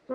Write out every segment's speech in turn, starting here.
We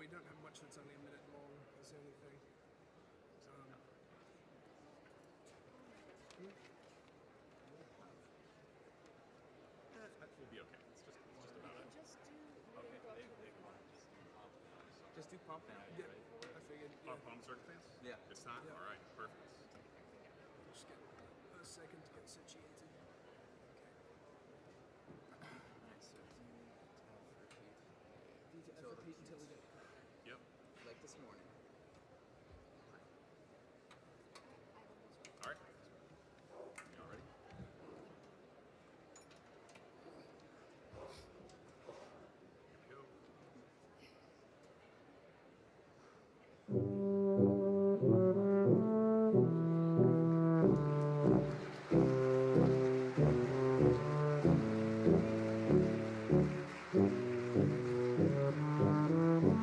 don't have much that's only a minute long, is the only thing. That will be okay. It's just about it. Just do pump now. Yeah, I figured. Yeah. Pump circumstance? Yeah. It's time? Yeah. All right, perfect. Just get a second to get situated. Alright, so DTF repeat until we get. Yep. like this morning. All right. Y'all ready? Here we go.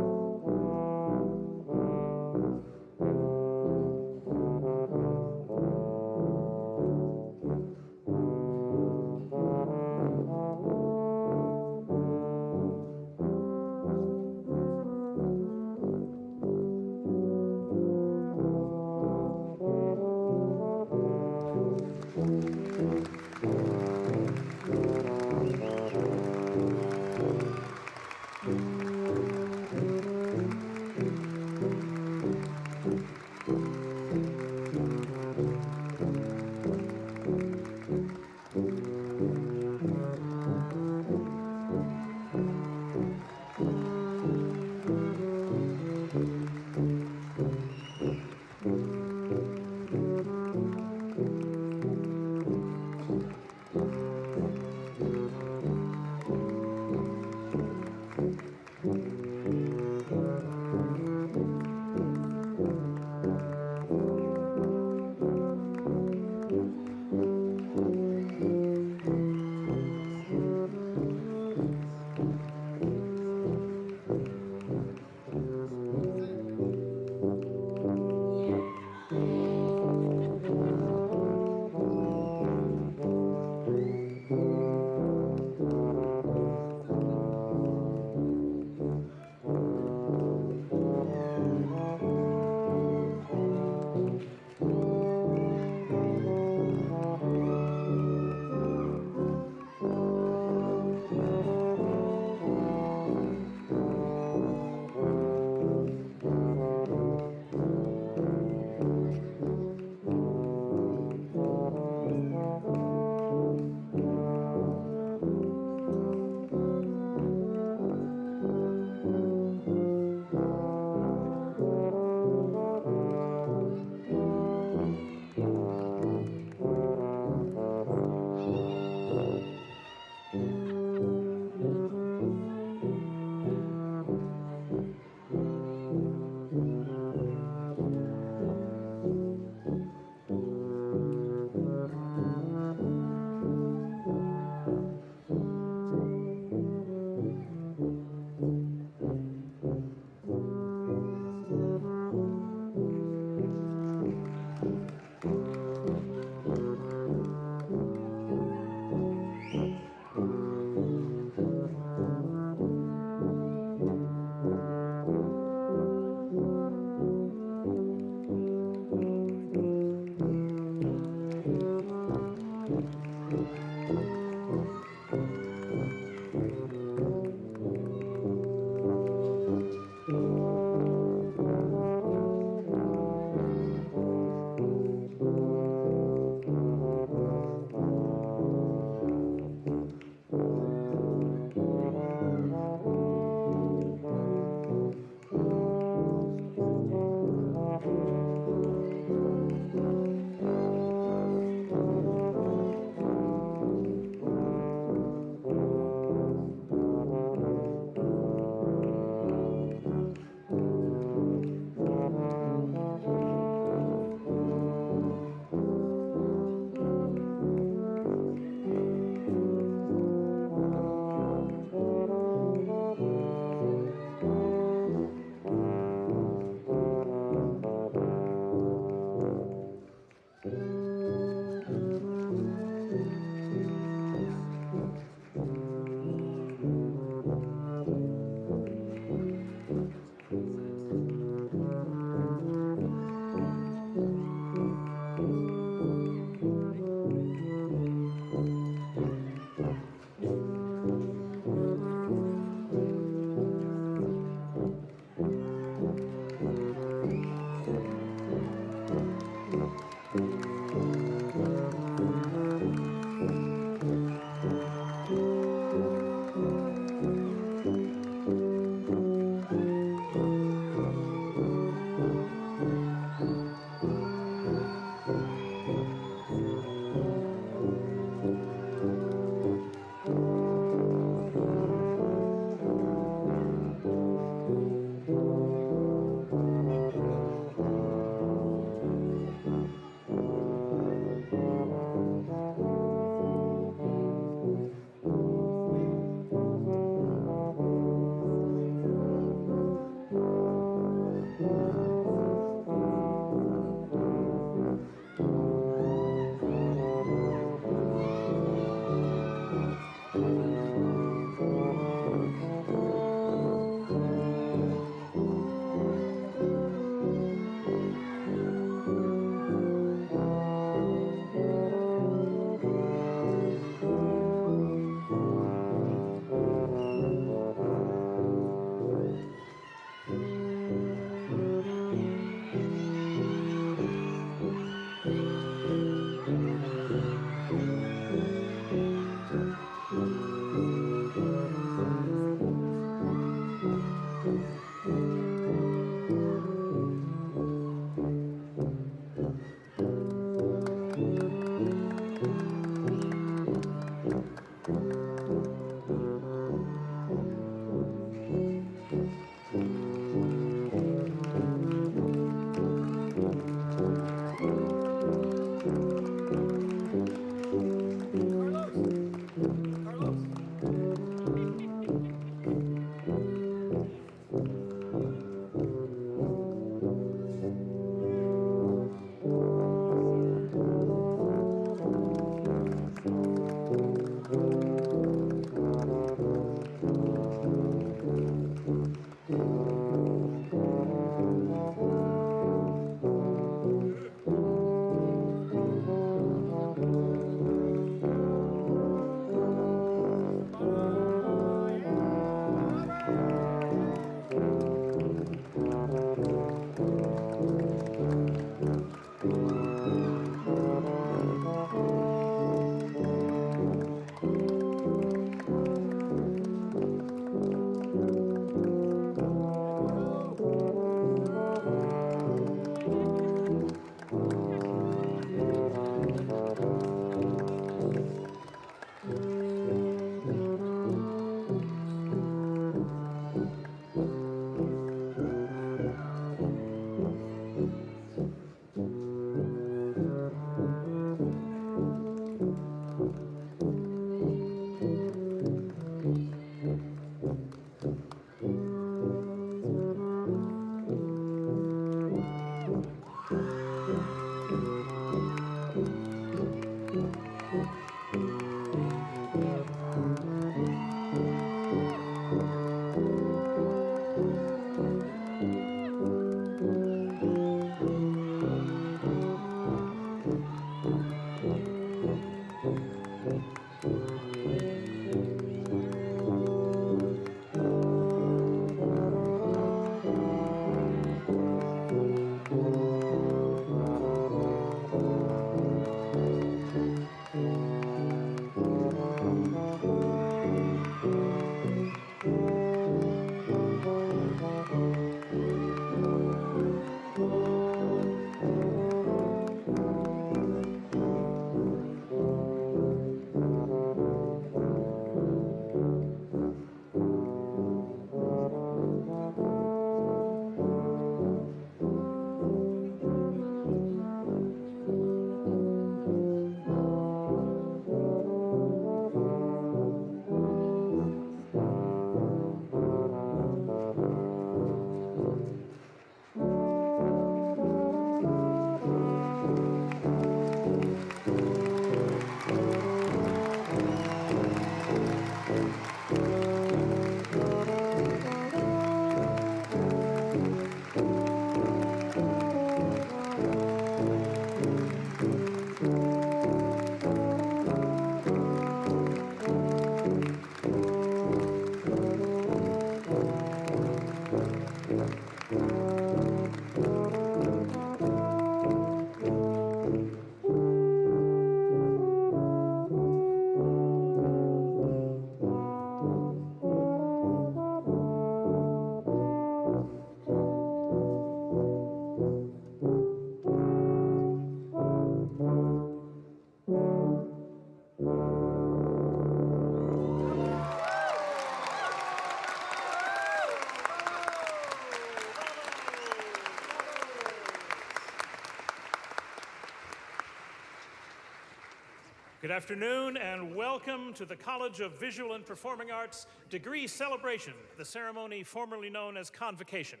Good afternoon and welcome to the College of Visual and Performing Arts Degree Celebration, the ceremony formerly known as Convocation.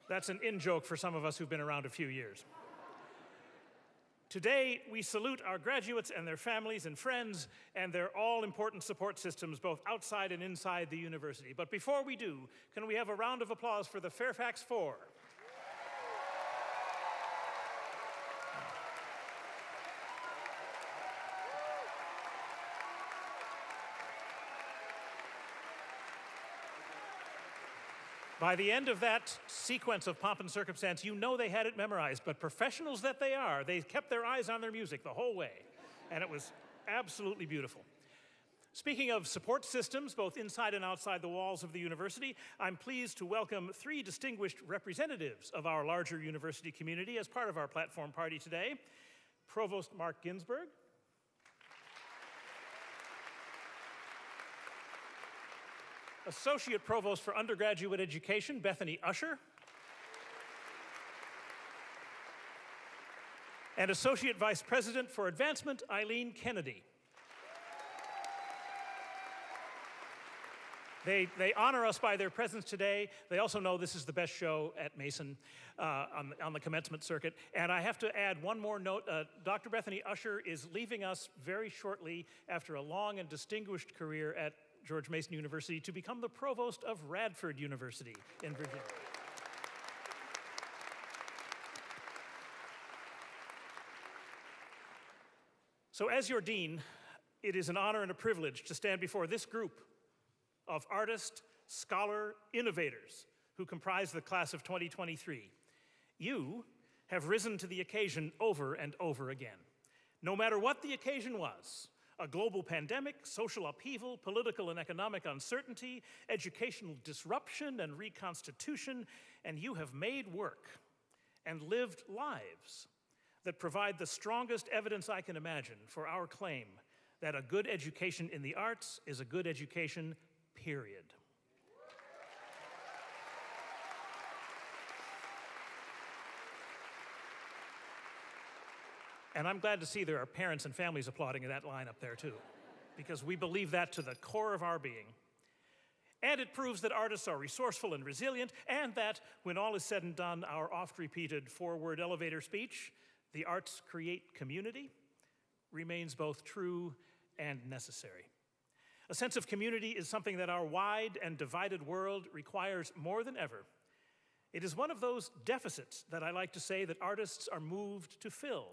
That's an in-joke for some of us who've been around a few years. Today, we salute our graduates and their families and friends and their all-important support systems both outside and inside the university. But before we do, can we have a round of applause for the Fairfax Four? By the end of that sequence of pomp and circumstance, you know they had it memorized, but professionals that they are, they kept their eyes on their music the whole way, and it was absolutely beautiful. Speaking of support systems, both inside and outside the walls of the university, I'm pleased to welcome three distinguished representatives of our larger university community as part of our platform party today. Provost Mark Ginsberg, Associate Provost for Undergraduate Education, Bethany Usher, and Associate Vice President for Advancement, Eileen Kennedy. They honor us by their presence today. They also know this is the best show at Mason on the commencement circuit. And I have to add one more note. Dr. Bethany Usher is leaving us very shortly after a long and distinguished career at George Mason University to become the provost of Radford University in Virginia. So as your dean, it is an honor and a privilege to stand before this group of artist, scholar, innovators who comprise the class of 2023. You have risen to the occasion over and over again. No matter what the occasion was, a global pandemic, social upheaval, political and economic uncertainty, educational disruption and reconstitution, and you have made work and lived lives that provide the strongest evidence I can imagine for our claim that a good education in the arts is a good education, period. And I'm glad to see there are parents and families applauding that line up there too, because we believe that to the core of our being. And it proves that artists are resourceful and resilient, and that when all is said and done, our oft-repeated four-word elevator speech, the arts create community, remains both true and necessary. A sense of community is something that our wide and divided world requires more than ever. It is one of those deficits that I like to say that artists are moved to fill.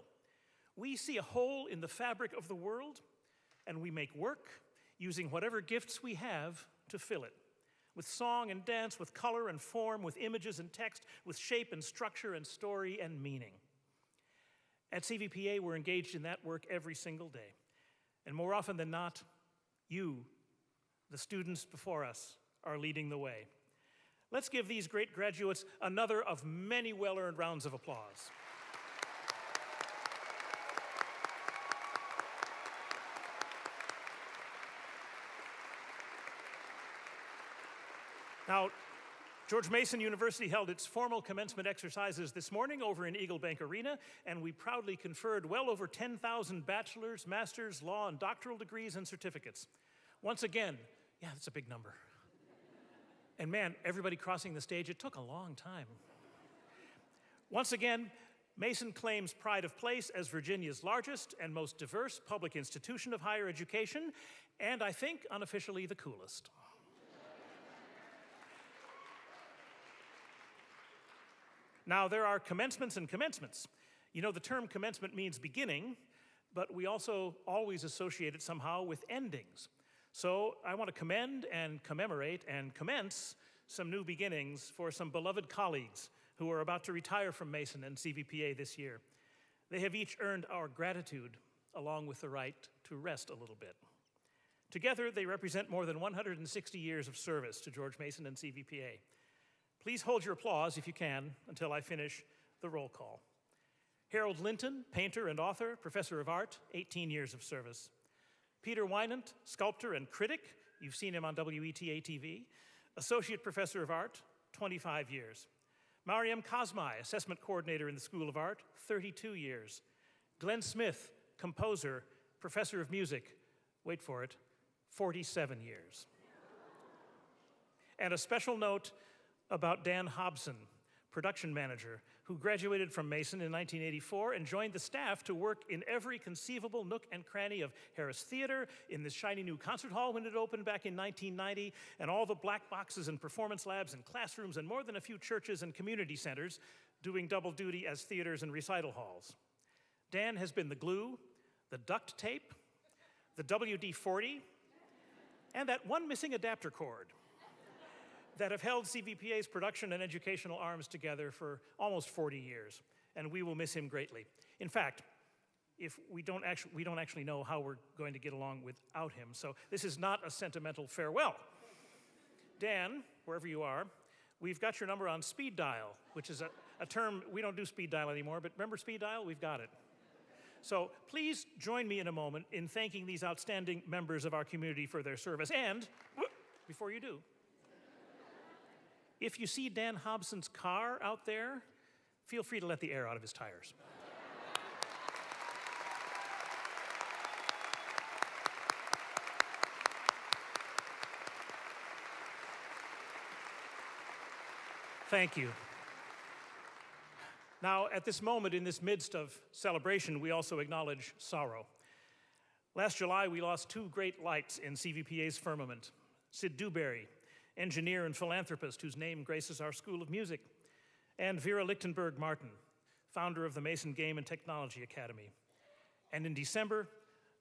We see a hole in the fabric of the world, and we make work using whatever gifts we have to fill it. With song and dance, with color and form, with images and text, with shape and structure and story and meaning. At CVPA, we're engaged in that work every single day. And more often than not, you, the students before us, are leading the way. Let's give these great graduates another of many well-earned rounds of applause. Now, George Mason University held its formal commencement exercises this morning over in Eagle Bank Arena, and we proudly conferred well over 10,000 bachelor's, master's, law, and doctoral degrees and certificates. Once again, yeah, that's a big number. And man, everybody crossing the stage, it took a long time. Once again, Mason claims pride of place as Virginia's largest and most diverse public institution of higher education, and I think unofficially the coolest. Now, there are commencements and commencements. You know, the term commencement means beginning, but we also always associate it somehow with endings. So I want to commend and commemorate and commence some new beginnings for some beloved colleagues who are about to retire from Mason and CVPA this year. They have each earned our gratitude along with the right to rest a little bit. Together, they represent more than 160 years of service to George Mason and CVPA. Please hold your applause, if you can, until I finish the roll call. Harold Linton, painter and author, professor of art, 18 years of service. Peter Wynant, sculptor and critic, you've seen him on WETA TV, associate professor of art, 25 years. Mariam Kazmai, assessment coordinator in the School of Art, 32 years. Glenn Smith, composer, professor of music, wait for it, 47 years. And a special note about Dan Hobson, production manager, who graduated from Mason in 1984 and joined the staff to work in every conceivable nook and cranny of Harris Theater, in this shiny new concert hall when it opened back in 1990, and all the black boxes and performance labs and classrooms and more than a few churches and community centers, doing double duty as theaters and recital halls. Dan has been the glue, the duct tape, the WD-40, and that one missing adapter cord that have held CVPA's production and educational arms together for almost 40 years, and we will miss him greatly. In fact, we don't actually know how we're going to get along without him, so this is not a sentimental farewell. Dan, wherever you are, we've got your number on speed dial, which is a term, we don't do speed dial anymore, but remember speed dial? We've got it. So please join me in a moment in thanking these outstanding members of our community for their service, and before you do, if you see Dan Hobson's car out there, feel free to let the air out of his tires. Thank you. Now, at this moment, in this midst of celebration, we also acknowledge sorrow. Last July, we lost two great lights in CVPA's firmament. Sid Dewberry, engineer and philanthropist whose name graces our School of Music, and Vera Lichtenberg Martin, founder of the Mason Game and Technology Academy. And in December,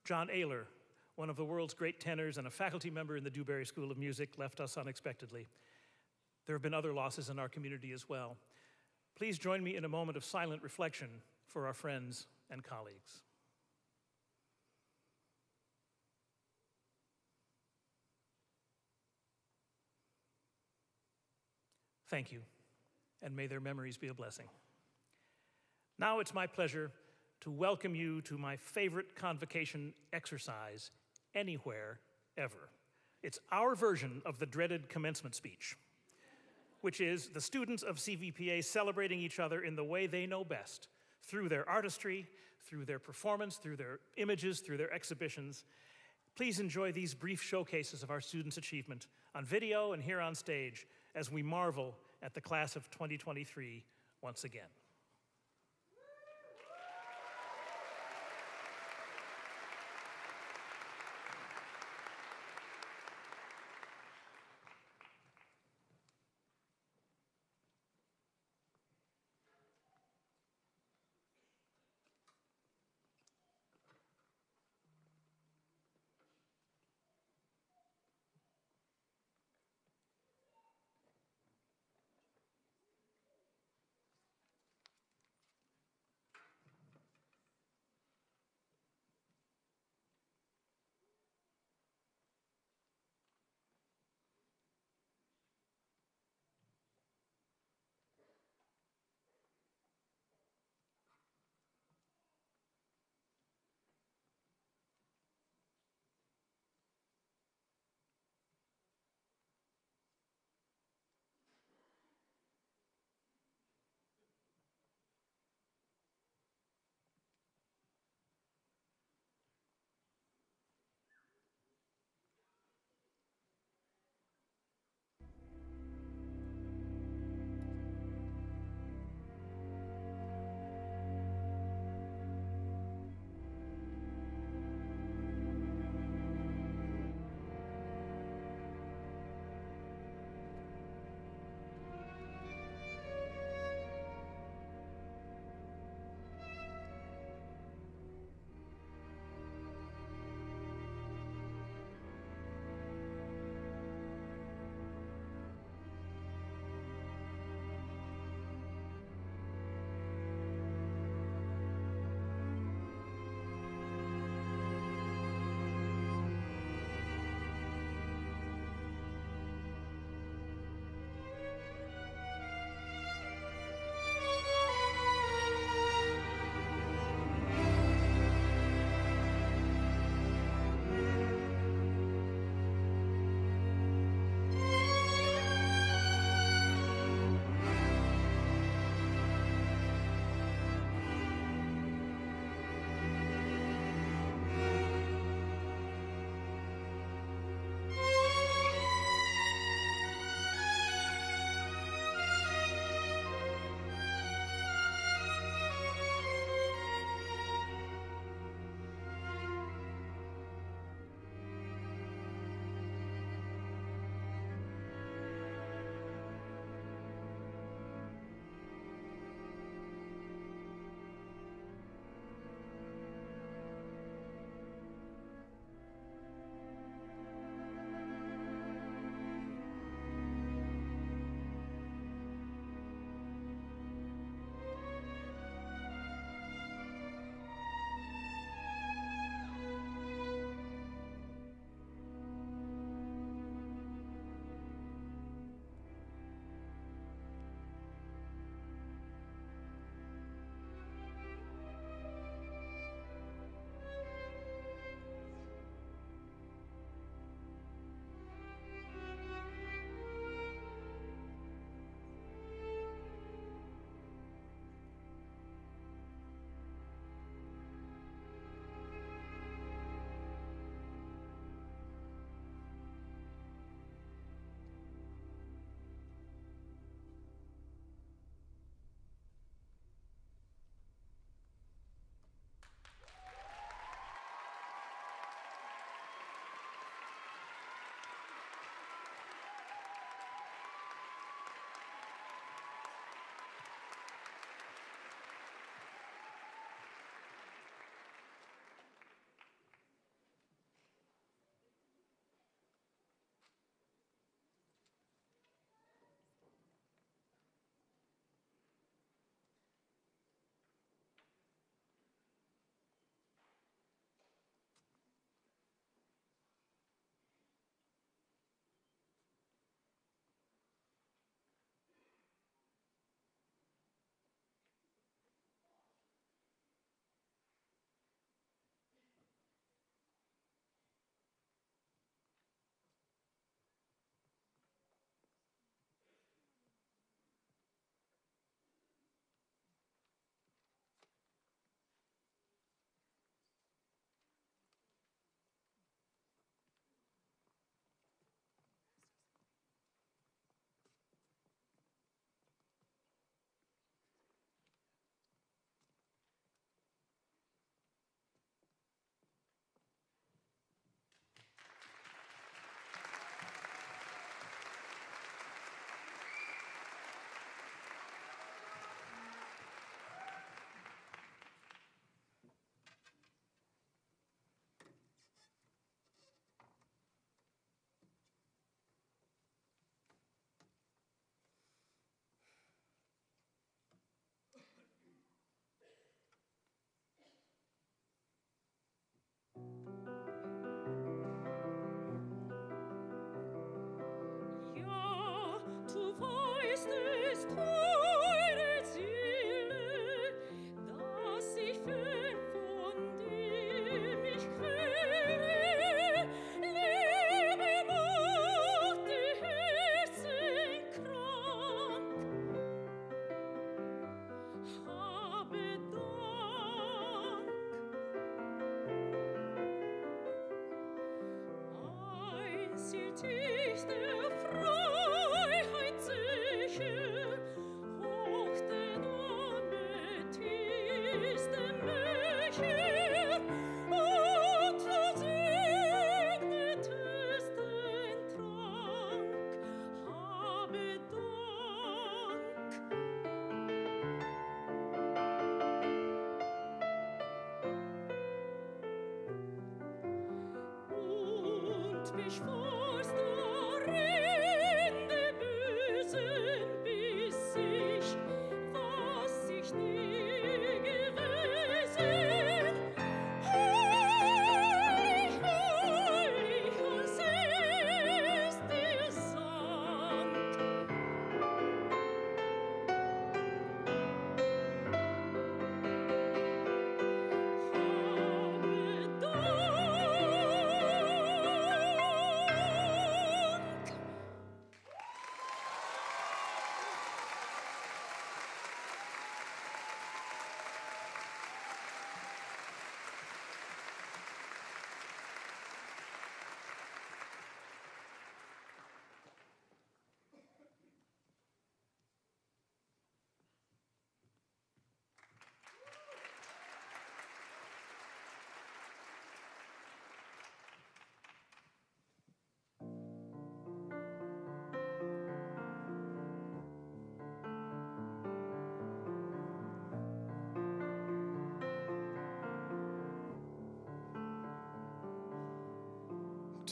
John Ayler, one of the world's great tenors and a faculty member in the Dewberry School of Music, left us unexpectedly. There have been other losses in our community as well. Please join me in a moment of silent reflection for our friends and colleagues. Thank you, and may their memories be a blessing. Now it's my pleasure to welcome you to my favorite convocation exercise anywhere, ever. It's our version of the dreaded commencement speech, which is the students of CVPA celebrating each other in the way they know best, through their artistry, through their performance, through their images, through their exhibitions. Please enjoy these brief showcases of our students' achievement on video and here on stage as we marvel at the class of 2023 once again.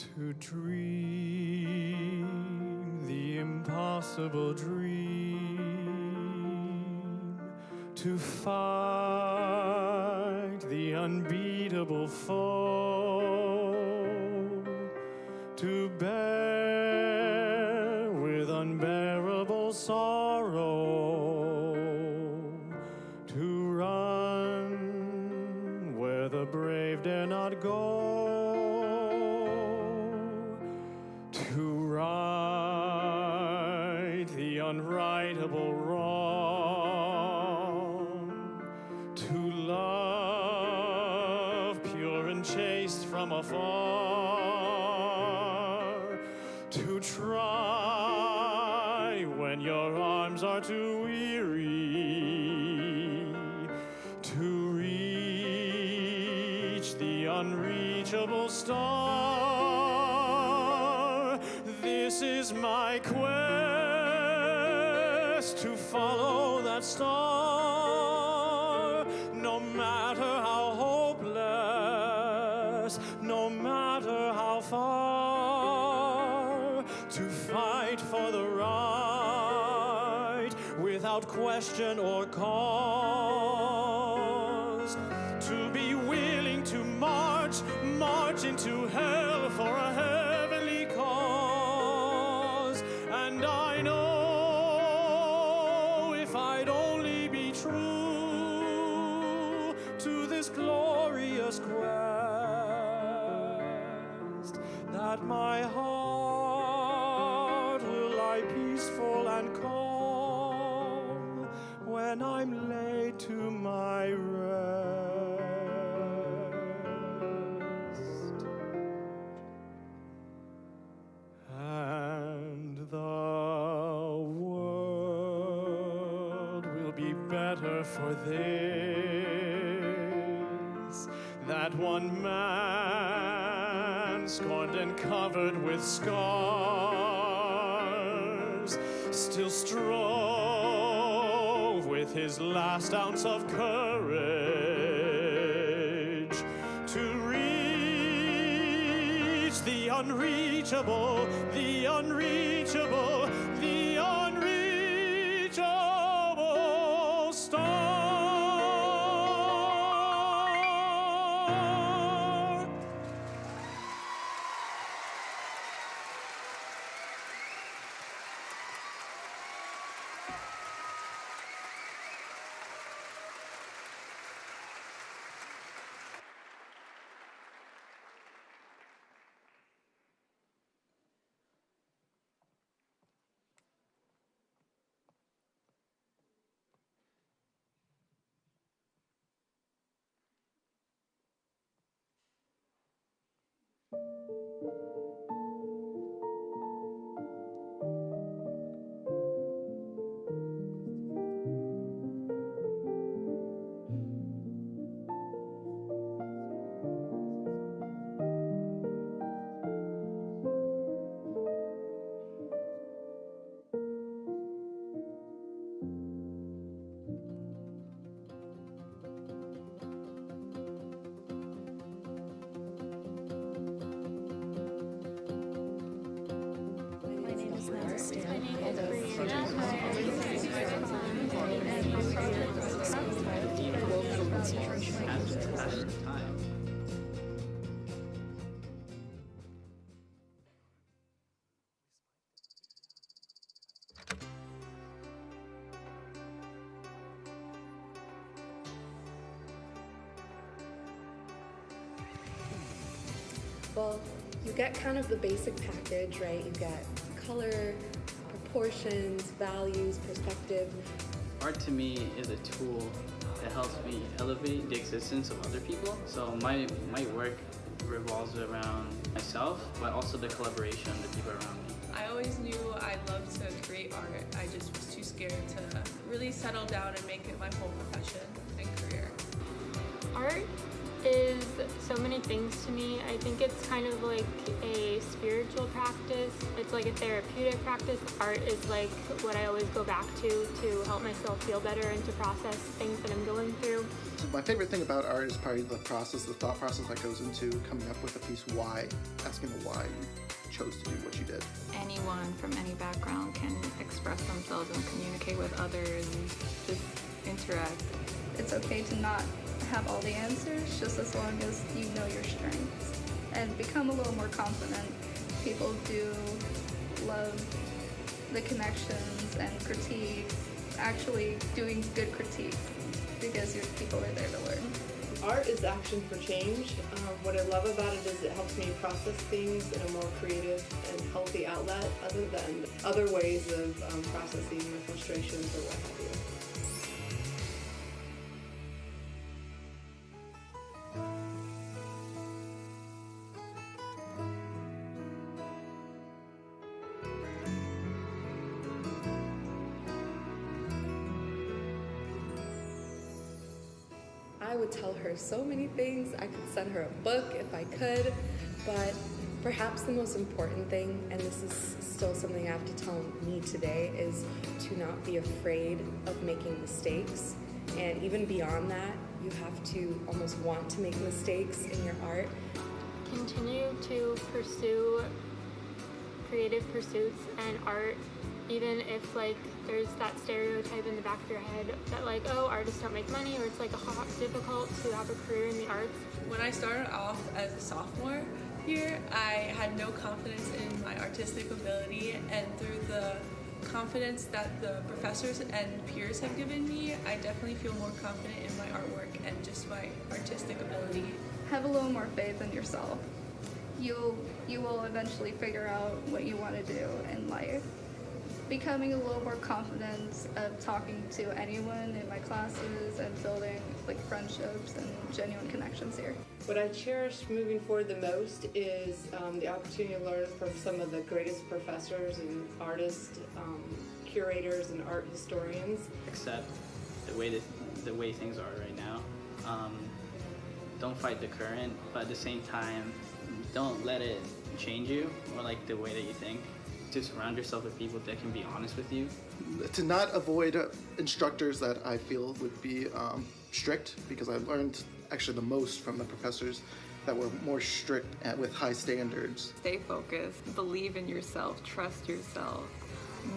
to dream the impossible dream, to fight the unbeatable foe, to bear with unbearable sorrow, to run where the brave dare not go, to right the unrightable wrong, to love pure and chaste from afar, to try when your arms are too weary, to reach the unreachable star. This is my quest, to follow that star, no matter how hopeless, no matter how far, to fight for the right without question or cause, to be willing to march into hell for a heavenly cause. And I know if I'd only be true to this glorious quest, that my heart will lie peaceful and calm when I'm laid to my rest. And the world will be better for this, that one man scorned and covered with scars still strove with his last ounce of courage to reach the unreachable, the unreachable, the unreachable star. Well, you get kind of the basic package, right? You get color, proportions, values, perspective. Art to me is a tool that helps me elevate the existence of other people. So my work revolves around myself, but also the collaboration of the people around me. I always knew I loved to create art. I just was too scared to really settle down and make it my whole profession and career. Art is so many things to me. I think it's kind of like a spiritual practice. It's like a therapeutic practice. Art is like what I always go back to help myself feel better and to process things that I'm going through. So my favorite thing about art is probably the process, the thought process that goes into coming up with a piece. Why, asking the why you chose to do what you did. Anyone from any background can express themselves and communicate with others and just interact. It's okay to not have all the answers, just as long as you know your strengths and become a little more confident. People do love the connections and critiques, actually doing good critiques, because your people are there to learn. Art is action for change. What I love about it is it helps me process things in a more creative and healthy outlet other than other ways of processing your frustrations or what have you. I would tell her so many things. I could send her a book if I could, but perhaps the most important thing, and this is still something I have to tell me today, is to not be afraid of making mistakes. And even beyond that, you have to almost want to make mistakes in your art. Continue to pursue creative pursuits and art, even if like there's that stereotype in the back of your head that like, oh, artists don't make money, or it's like difficult to have a career in the arts. When I started off as a sophomore here, I had no confidence in my artistic ability, and through the confidence that the professors and peers have given me, I definitely feel more confident in my artwork and just my artistic ability. Have a little more faith in yourself. You will eventually figure out what you want to do in life. Becoming a little more confident of talking to anyone in my classes and building like friendships and genuine connections here. What I cherish moving forward the most is the opportunity to learn from some of the greatest professors and artists, curators and art historians. Accept the way things are right now. Don't fight the current, but at the same time, don't let it change you or like the way that you think. To surround yourself with people that can be honest with you. To not avoid instructors that I feel would be strict, because I learned actually the most from the professors that were more strict and with high standards. Stay focused, believe in yourself, trust yourself,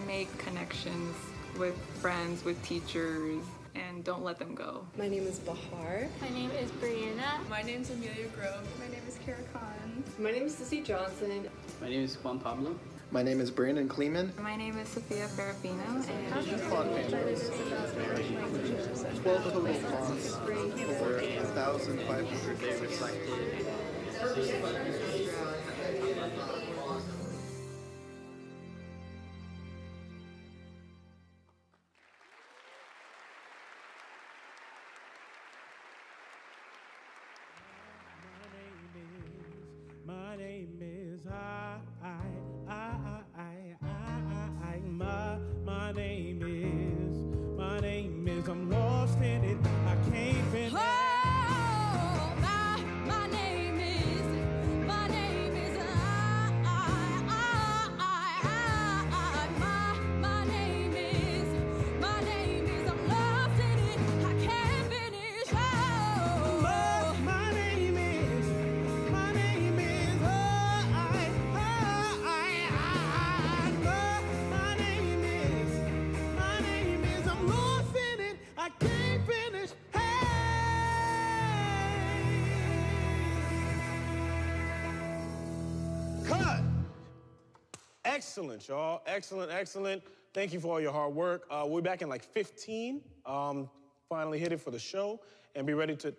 make connections with friends, with teachers, and don't let them go. My name is Bahar. My name is Brianna. My name's Amelia Grove. My name is Kara Khan. My name is Cissy Johnson. My name is Juan Pablo. My name is Brandon Kleeman. My name is Sophia Ferrafino, and 12 total fonts, over 1,500 They reflected. My name is my name is I'm lost in it. I can't finish. Oh, my name is my name is I'm lost in it. I can't finish. Oh, My name is I'm lost in it. I can't finish. Cut! Excellent, y'all. Excellent, excellent. Thank you for all your hard work. We'll be back in like 15. Finally hit it for the show and be ready to...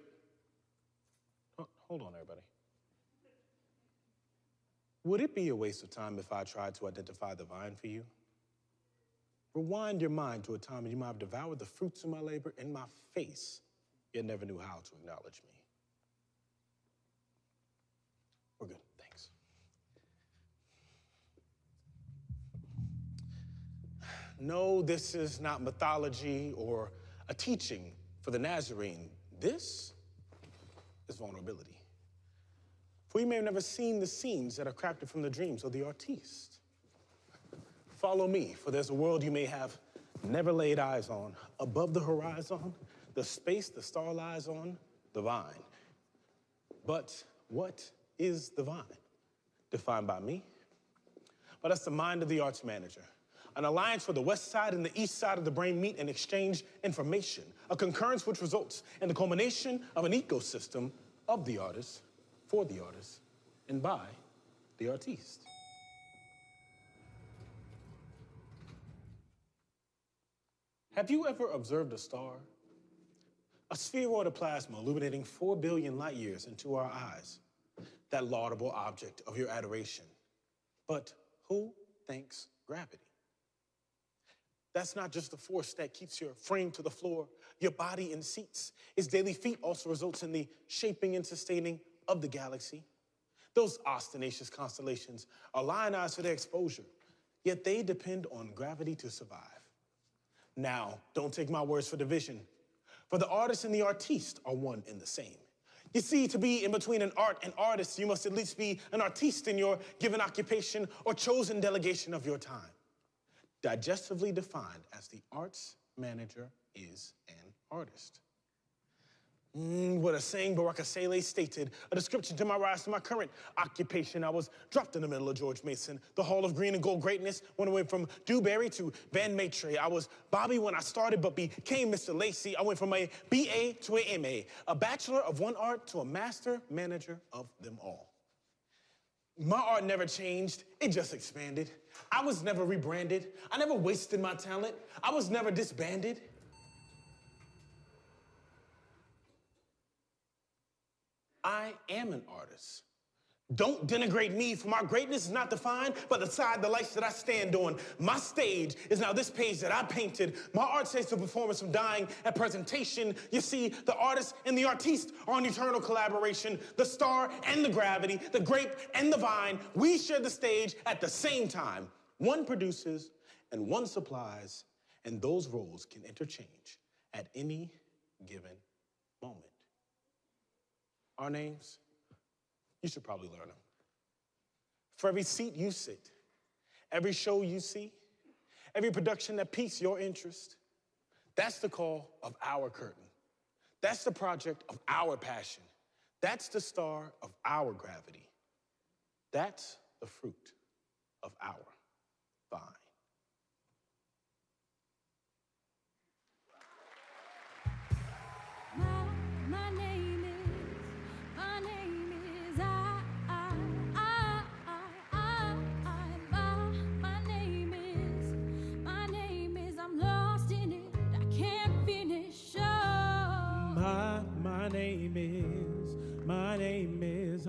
Oh, hold on, everybody. Would it be a waste of time if I tried to identify the vine for you? Rewind your mind to a time when you might have devoured the fruits of my labor in my face, yet never knew how to acknowledge me. We're good, thanks. No, this is not mythology or a teaching for the Nazarene. This is vulnerability. For you may have never seen the scenes that are crafted from the dreams of the artiste. Follow me, for there's a world you may have never laid eyes on. Above the horizon, the space the star lies on, the vine. But what is the vine? Defined by me. But that's the mind of the arts manager. An alliance where the west side and the east side of the brain meet and exchange information. A concurrence which results in the culmination of an ecosystem of the artist, for the artist, and by the artiste. Have you ever observed a star? A spheroid of plasma illuminating 4 billion light years into our eyes. That laudable object of your adoration. But who thanks gravity? That's not just the force that keeps your frame to the floor, your body in seats. Its daily feat also results in the shaping and sustaining of the galaxy. Those ostentatious constellations are lionized for their exposure, yet they depend on gravity to survive. Now, don't take my words for division, for the artist and the artiste are one and the same. You see, to be in between an art and artist, you must at least be an artiste in your given occupation or chosen delegation of your time. Digestively defined as the arts manager is an artist. What a saying Baraka Saleh stated, a description to my rise to my current occupation. I was dropped in the middle of George Mason, the Hall of Green and Gold Greatness, went away from Dewberry to Van Maitre. I was Bobby when I started, but became Mr. Lacey. I went from a BA to a MA, a bachelor of one art to a master manager of them all. My art never changed, it just expanded. I was never rebranded. I never wasted my talent. I was never disbanded. I am an artist. Don't denigrate me, for my greatness is not defined by the side, the lights that I stand on. My stage is now this page that I painted. My art says the performance from dying at presentation. You see, the artist and the artiste are an eternal collaboration. The star and the gravity, the grape and the vine, we share the stage at the same time. One produces and one supplies, and those roles can interchange at any given moment. Our names, you should probably learn them. For every seat you sit, every show you see, every production that piques your interest, that's the call of our curtain. That's the project of our passion. That's the star of our gravity. That's the fruit of our vine. My name is I'm lost in it. I can't finish. My name is my name is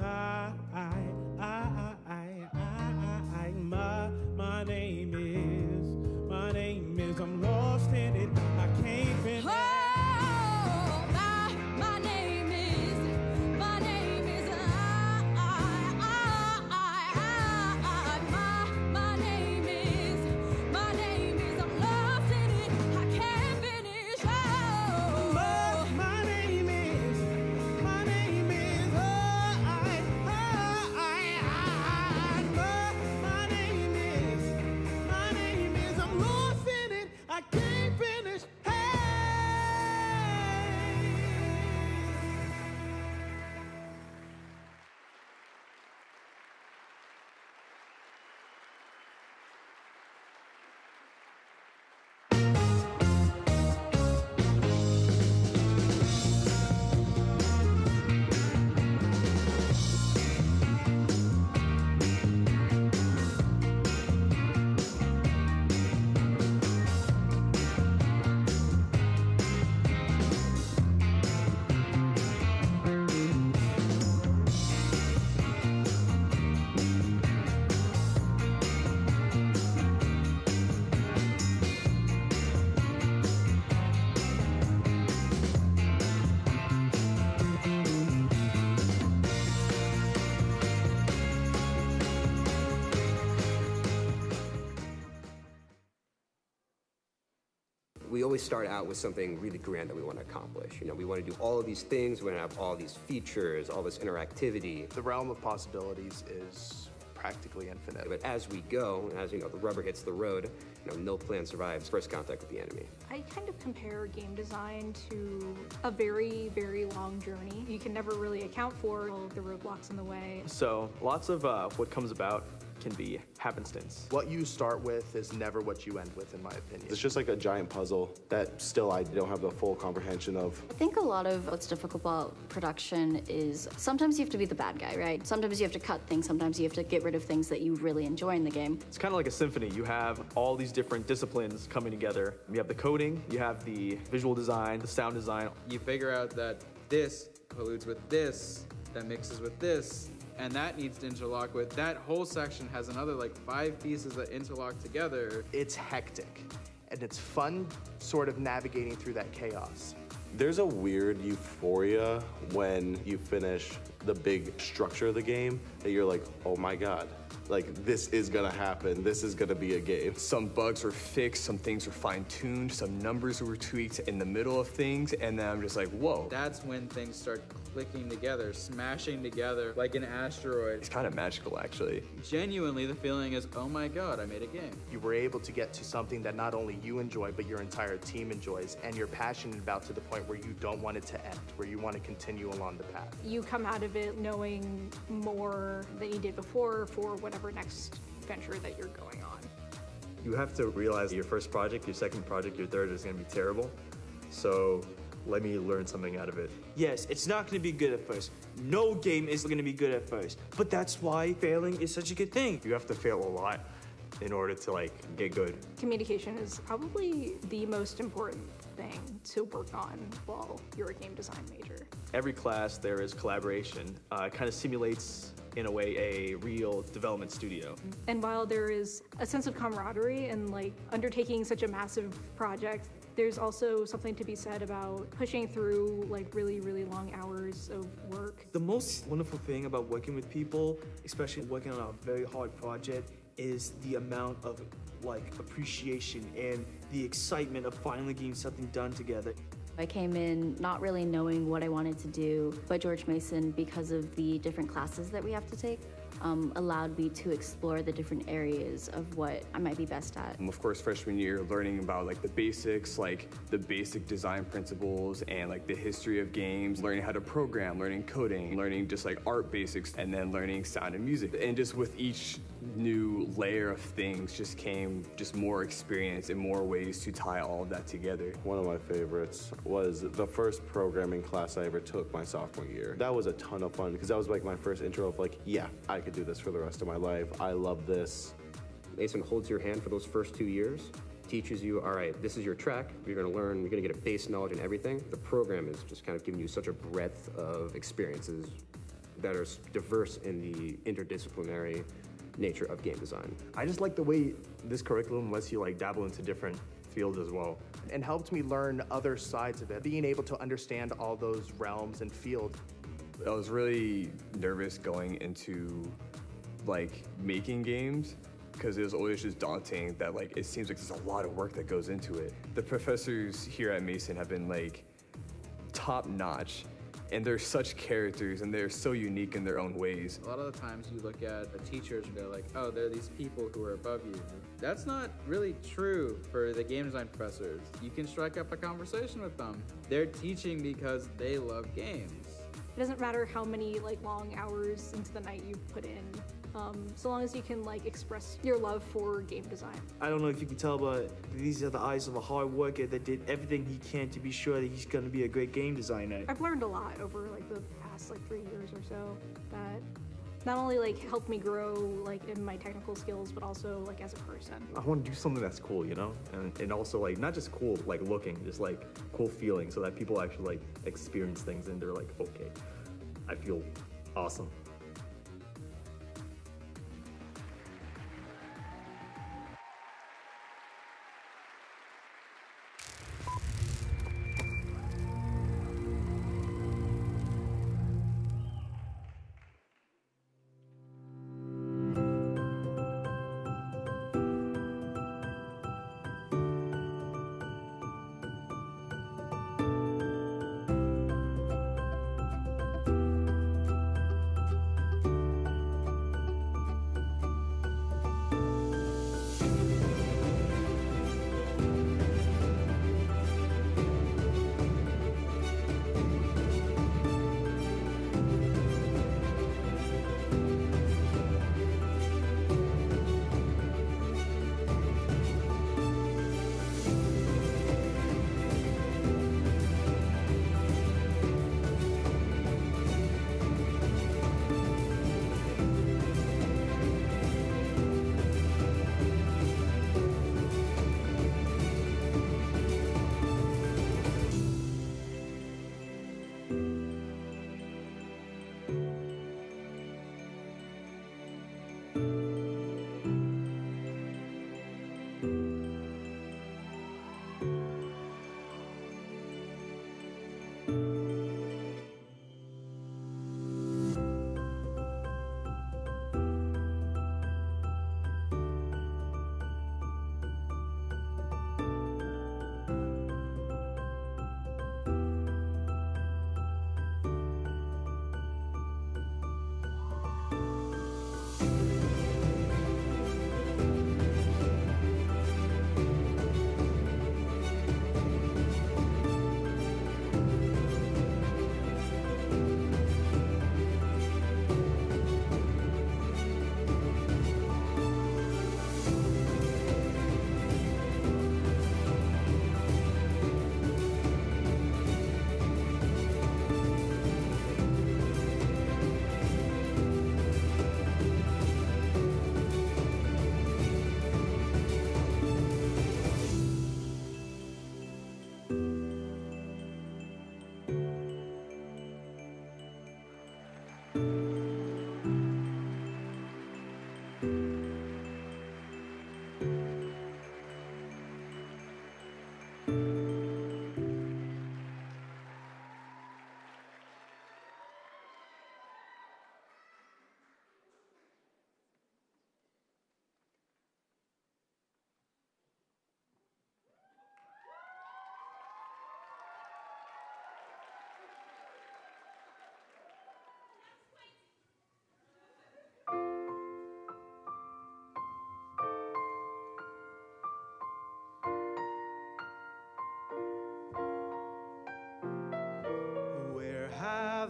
I'm lost in it. I can't finish. always start out with something really grand that we want to accomplish. You know, we want to do all of these things, we want to have all these features, all this interactivity. The realm of possibilities is practically infinite. But as we go, as you know, the rubber hits the road, you know, no plan survives first contact with the enemy. I kind of compare game design to a very, very long journey. You can never really account for all of the roadblocks in the way. So lots of what comes about can be happenstance. What you start with is never what you end with, in my opinion. It's just like a giant puzzle that still I don't have the full comprehension of. I think a lot of what's difficult about production is sometimes you have to be the bad guy, right? Sometimes you have to cut things, sometimes you have to get rid of things that you really enjoy in the game. It's kind of like a symphony. You have all these different disciplines coming together. You have the coding, you have the visual design, the sound design. You figure out that this colludes with this, that mixes with this, and that needs to interlock with that whole section has another like 5 pieces that interlock together. It's hectic, and it's fun sort of navigating through that chaos. There's a weird euphoria when you finish the big structure of the game that you're like, oh my God, like this is gonna happen, this is gonna be a game. Some bugs were fixed, some things were fine-tuned, some numbers were tweaked in the middle of things, and then I'm just like, whoa. That's when things start clicking together, smashing together like an asteroid. It's kind of magical, actually. Genuinely, the feeling is, oh my God, I made a game. You were able to get to something that not only you enjoy, but your entire team enjoys, and you're passionate about to the point where you don't want it to end, where you want to continue along the path. You come out of it knowing more than you did before for whatever next venture that you're going on. You have to realize your first project, your second project, your third is going to be terrible. So let me learn something out of it. Yes, it's not going to be good at first. No game is going to be good at first. But that's why failing is such a good thing. You have to fail a lot in order to like get good. Communication is probably the most important thing to work on while you're a game design major. Every class there is collaboration. It kind of simulates in a way a real development studio. And while there is a sense of camaraderie and like undertaking such a massive project, there's also something to be said about pushing through like really, really long hours of work. The most wonderful thing about working with people, especially working on a very hard project, is the amount of like appreciation and the excitement of finally getting something done together. I came in not really knowing what I wanted to do, but George Mason, because of the different classes that we have to take, allowed me to explore the different areas of what I might be best at. Of course, freshman year, learning about like the basics, like the basic design principles and like the history of games, learning how to program, learning coding, learning just like art basics, and then learning sound and music. And just with each new layer of things just came just more experience and more ways to tie all of that together. One of my favorites was the first programming class I ever took my sophomore year. That was a ton of fun because that was like my first intro of like, yeah, I could do this for the rest of my life. I love this. Mason holds your hand for those first 2 years, teaches you, all right, this is your track, you're gonna learn, you're gonna get a base knowledge in everything. The program is just kind of giving you such a breadth of experiences that are diverse in the interdisciplinary nature of game design. I just like the way this curriculum lets you like dabble into different fields as well. And helped me learn other sides of it, being able to understand all those realms and fields. I was really nervous going into like making games because it was always just daunting that like it seems like there's a lot of work that goes into it. The professors here at Mason have been like top notch. And they're such characters, and they're so unique in their own ways. A lot of the times you look at the teachers and go like, oh, they're these people who are above you. That's not really true for the game design professors. You can strike up a conversation with them. They're teaching because they love games. It doesn't matter how many like long hours into the night you put in, so long as you can like express your love for game design. I don't know if you can tell, but these are the eyes of a hard worker that did everything he can to be sure that he's gonna be a great game designer. I've learned a lot over like the past like 3 years or so that not only like helped me grow like in my technical skills, but also like as a person. I want to do something that's cool, you know? And also like not just cool like looking, just like cool feeling so that people actually like experience things and they're like, okay, I feel awesome.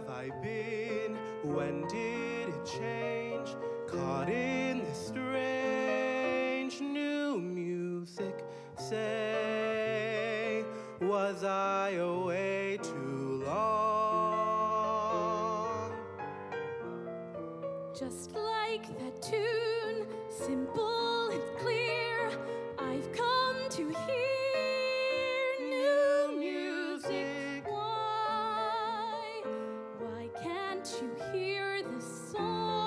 have I been? When did it change? Caught in this strange new music. Say, was I away too long? Just like that tune, simple and clear, I've come to hear new music. Why can't you hear the song?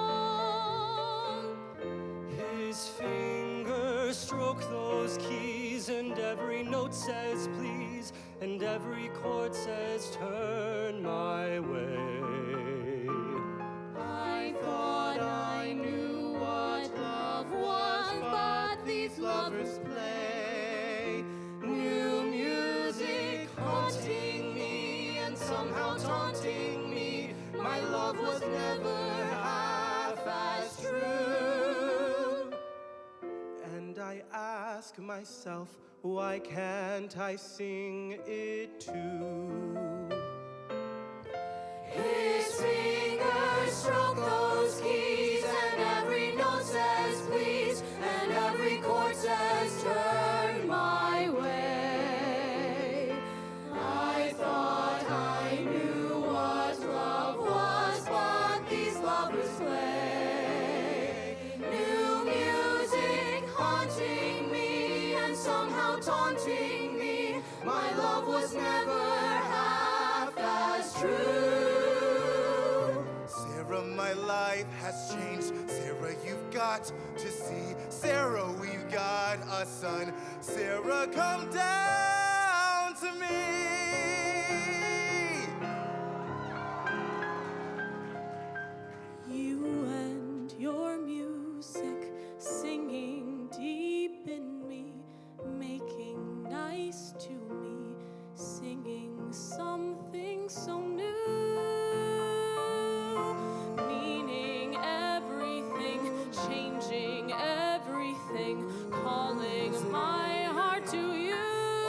His fingers stroke those keys, and every note says please, and every chord says turn my way. I thought I knew what love was, but these lovers play new music, haunting me and somehow taunting me. My love was never half as true. And I ask myself, why can't I sing it too? His fingers stroke those keys, and every note says please, and every chord says turn my way. I thought I knew what love was, but these lovers play new music, haunting me and somehow taunting me. My love was never half as true. Sarah, my life has changed. Sarah, you've got to see. Sarah, we've got a son. Sarah, come down to me. You and your music, singing deep in me, making nice to me, singing something so new, meaning everything, changing everything, calling my heart to you.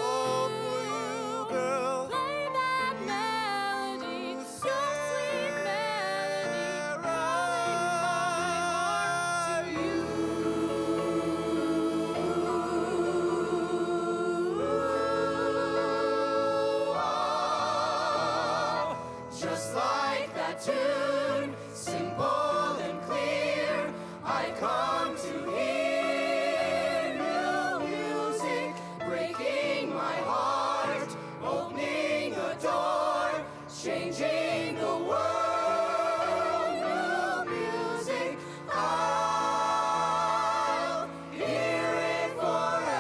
Oh, for you, girl. Play that melody, your sweet melody, calling my heart to you. Just like that tune, simple and clear, I come to hear new music, breaking my heart, opening a door, changing the world. New music, I'll hear it forever.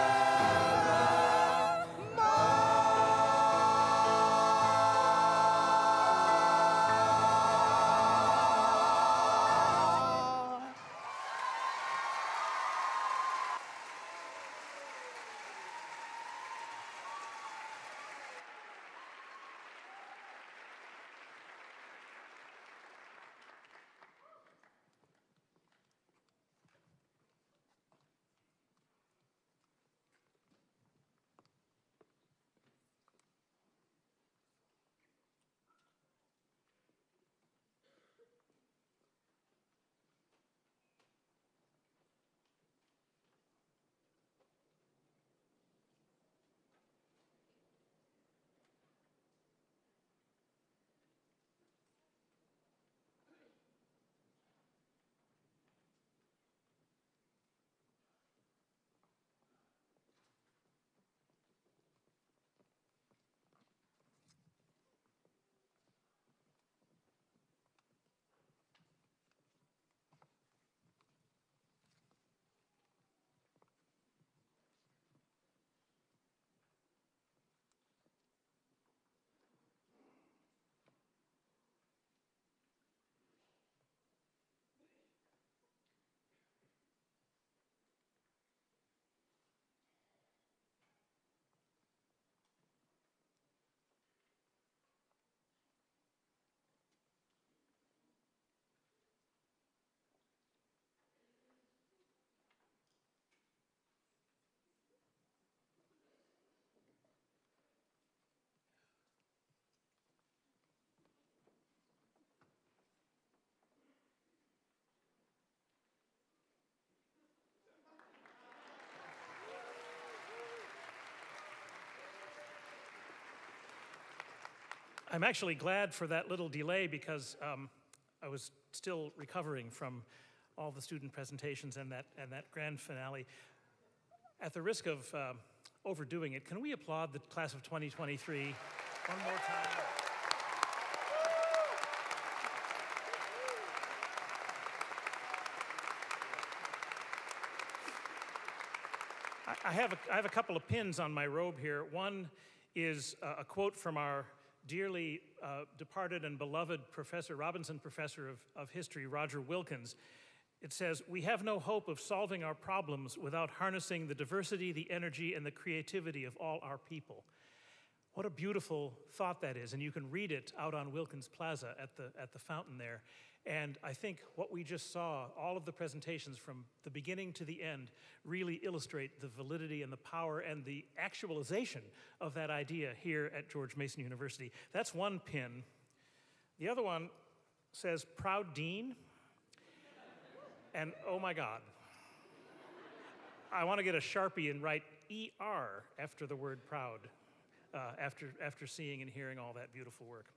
I'm actually glad for that little delay because I was still recovering from all the student presentations and that grand finale. At the risk of overdoing it, can we applaud the class of 2023 one more time? I have a couple of pins on my robe here. One is a quote from our dearly departed and beloved Robinson Professor of History, Roger Wilkins. It says, "We have no hope of solving our problems without harnessing the diversity, the energy, and the creativity of all our people." What a beautiful thought that is, and you can read it out on Wilkins Plaza at the fountain there. And I think what we just saw, all of the presentations from the beginning to the end, really illustrate the validity and the power and the actualization of that idea here at George Mason University. That's one pin. The other one says, "Proud Dean." And oh my God, I want to get a Sharpie and write ER after the word proud, after seeing and hearing all that beautiful work.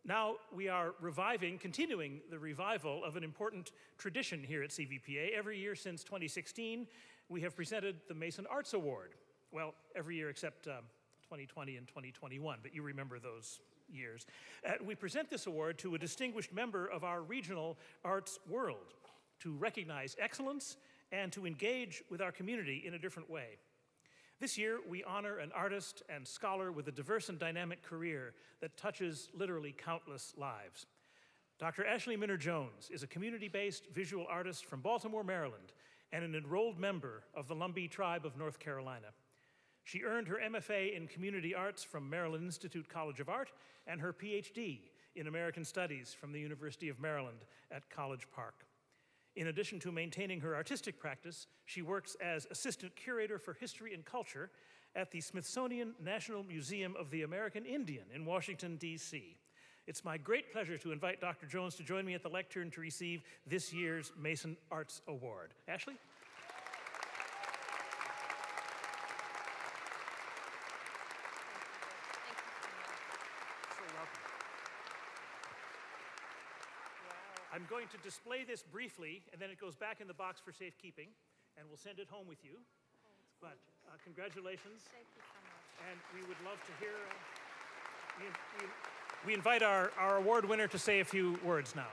Now we are continuing the revival of an important tradition here at CVPA. Every year since 2016, we have presented the Mason Arts Award. Well, every year except 2020 and 2021, but you remember those years. We present this award to a distinguished member of our regional arts world to recognize excellence and to engage with our community in a different way. This year, we honor an artist and scholar with a diverse and dynamic career that touches literally countless lives. Dr. Ashley Minner-Jones is a community-based visual artist from Baltimore, Maryland, and an enrolled member of the Lumbee tribe of North Carolina. She earned her MFA in Community Arts from Maryland Institute College of Art and her PhD in American Studies from the University of Maryland at College Park. In addition to maintaining her artistic practice, she works as Assistant Curator for History and Culture at the Smithsonian National Museum of the American Indian in Washington, D.C. It's my great pleasure to invite Dr. Jones to join me at the lectern to receive this year's Mason Arts Award. Ashley? I'm going to display this briefly, and then it goes back in the box for safekeeping, and we'll send it home with you. But congratulations. Thank you so much. And we would love to hear, we invite our award winner to say a few words now.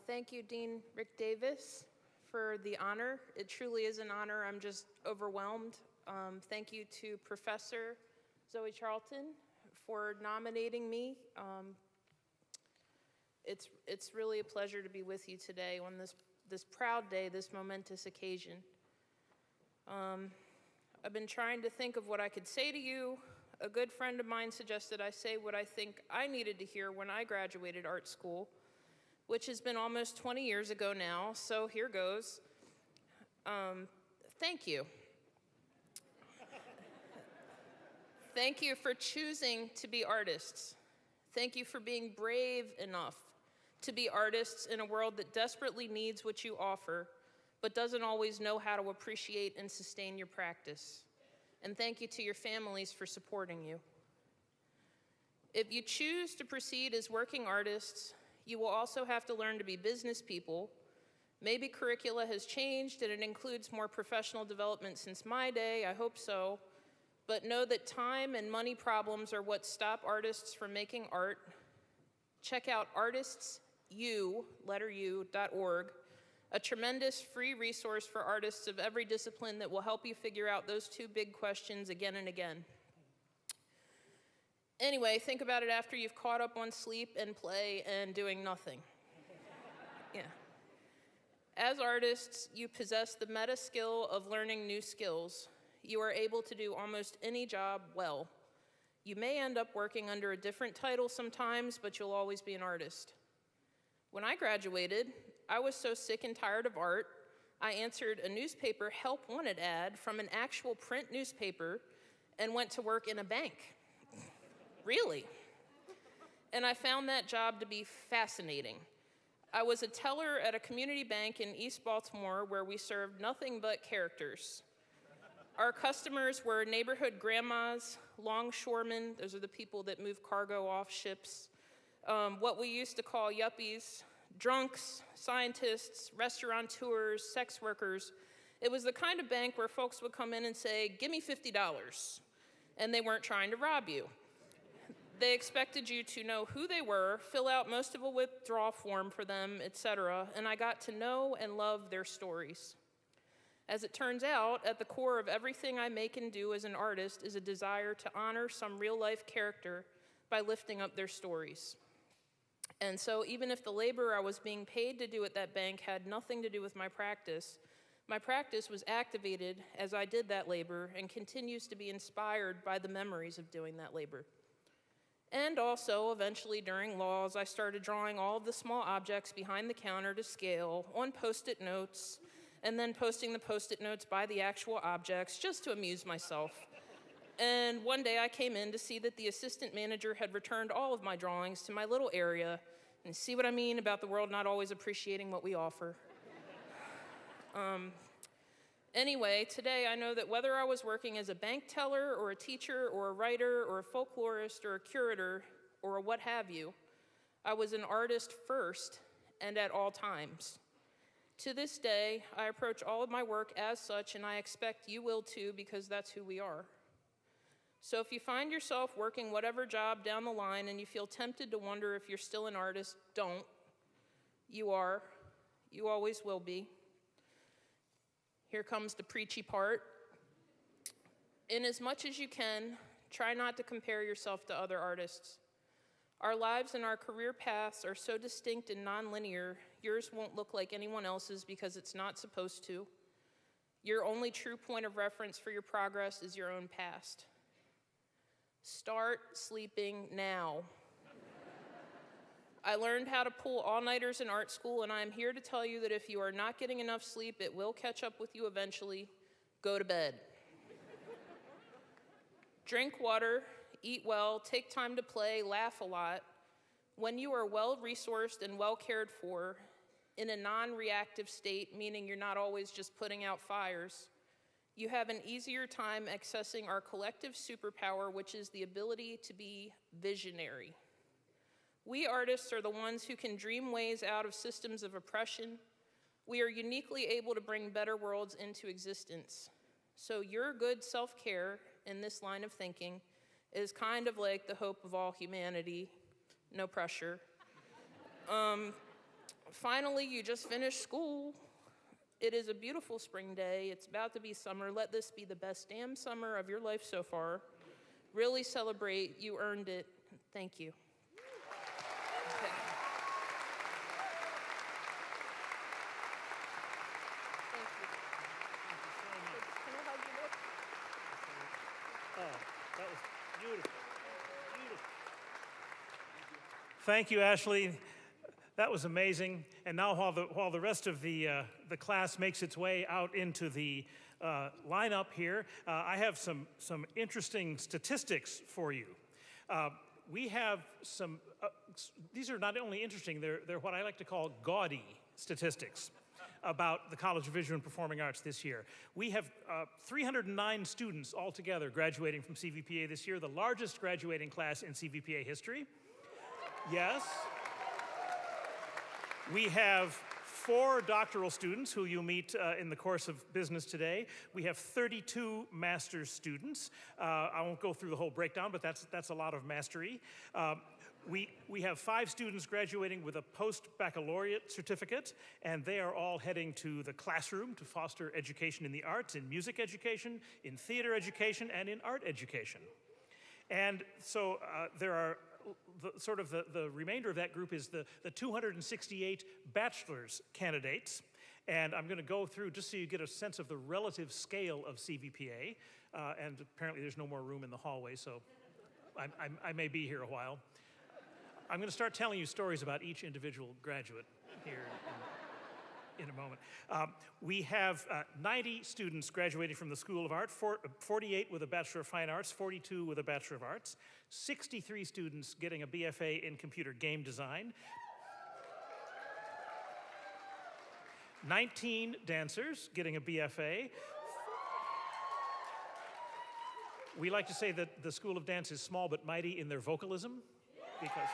Thank you, Dean Rick Davis, for the honor. It truly is an honor. I'm just overwhelmed. Thank you to Professor Zoe Charlton for nominating me. It's really a pleasure to be with you today on this proud day, this momentous occasion. I've been trying to think of what I could say to you. A good friend of mine suggested I say what I think I needed to hear when I graduated art school, which has been almost 20 years ago now, so here goes. Thank you. Thank you for choosing to be artists. Thank you for being brave enough to be artists in a world that desperately needs what you offer, but doesn't always know how to appreciate and sustain your practice. And thank you to your families for supporting you. If you choose to proceed as working artists, you will also have to learn to be business people. Maybe curricula has changed and it includes more professional development since my day, I hope so. But know that time and money problems are what stop artists from making art. Check out artistsu.org, a tremendous free resource for artists of every discipline that will help you figure out those two big questions again and again. Anyway, think about it after you've caught up on sleep and play and doing nothing. Yeah. As artists, you possess the meta skill of learning new skills. You are able to do almost any job well. You may end up working under a different title sometimes, but you'll always be an artist. When I graduated, I was so sick and tired of art, I answered a newspaper help wanted ad from an actual print newspaper and went to work in a bank. Really. And I found that job to be fascinating. I was a teller at a community bank in East Baltimore where we served nothing but characters. Our customers were neighborhood grandmas, longshoremen, those are the people that move cargo off ships, what we used to call yuppies, drunks, scientists, restaurateurs, sex workers. It was the kind of bank where folks would come in and say, "Give me $50," and they weren't trying to rob you. They expected you to know who they were, fill out most of a withdrawal form for them, etc., and I got to know and love their stories. As it turns out, at the core of everything I make and do as an artist is a desire to honor some real-life character by lifting up their stories. And so even if the labor I was being paid to do at that bank had nothing to do with my practice was activated as I did that labor and continues to be inspired by the memories of doing that labor. And also, eventually during laws, I started drawing all of the small objects behind the counter to scale on Post-it notes, and then posting the Post-it notes by the actual objects just to amuse myself. And one day I came in to see that the assistant manager had returned all of my drawings to my little area, and see what I mean about the world not always appreciating what we offer. Anyway, today I know that whether I was working as a bank teller or a teacher or a writer or a folklorist or a curator or a what have you, I was an artist first and at all times. To this day, I approach all of my work as such, and I expect you will too, because that's who we are. So if you find yourself working whatever job down the line and you feel tempted to wonder if you're still an artist, don't. You are. You always will be. Here comes the preachy part. In as much as you can, try not to compare yourself to other artists. Our lives and our career paths are so distinct and nonlinear, yours won't look like anyone else's because it's not supposed to. Your only true point of reference for your progress is your own past. Start sleeping now. I learned how to pull all-nighters in art school, and I am here to tell you that if you are not getting enough sleep, it will catch up with you eventually. Go to bed. Drink water, eat well, take time to play, laugh a lot. When you are well-resourced and well-cared for, in a non-reactive state, meaning you're not always just putting out fires, you have an easier time accessing our collective superpower, which is the ability to be visionary. We artists are the ones who can dream ways out of systems of oppression. We are uniquely able to bring better worlds into existence. So your good self-care in this line of thinking is kind of like the hope of all humanity. No pressure. Finally, you just finished school. It is a beautiful spring day. It's about to be summer. Let this be the best damn summer of your life so far. Really celebrate. You earned it. Thank you. Okay. Thank you. Can I hug you, Nick? Oh, that was beautiful. Beautiful. Thank you, Ashley. That was amazing. And now while the rest of the class makes its way out into the lineup here, I have some interesting statistics for you. We have some, these are not only interesting, they're what I like to call gaudy statistics about the College of Visual and Performing Arts this year. We have 309 students altogether graduating from CVPA this year, the largest graduating class in CVPA history. Yes. We have 4 doctoral students who you'll meet in the course of business today. We have 32 master's students. I won't go through the whole breakdown, but that's a lot of mastery. We have 5 students graduating with a post-baccalaureate certificate, and they are all heading to the classroom to foster education in the arts, in music education, in theater education, and in art education. And so there are the remainder of that group is the 268 bachelor's candidates. And I'm going to go through just so you get a sense of the relative scale of CVPA. And apparently there's no more room in the hallway, so I may be here a while. I'm going to start telling you stories about each individual graduate here in a moment. We have 90 students graduating from the School of Art, 48 with a Bachelor of Fine Arts, 42 with a Bachelor of Arts, 63 students getting a BFA in Computer Game Design, 19 dancers getting a BFA, We like to say that the School of Dance is small but mighty in their vocalism, because...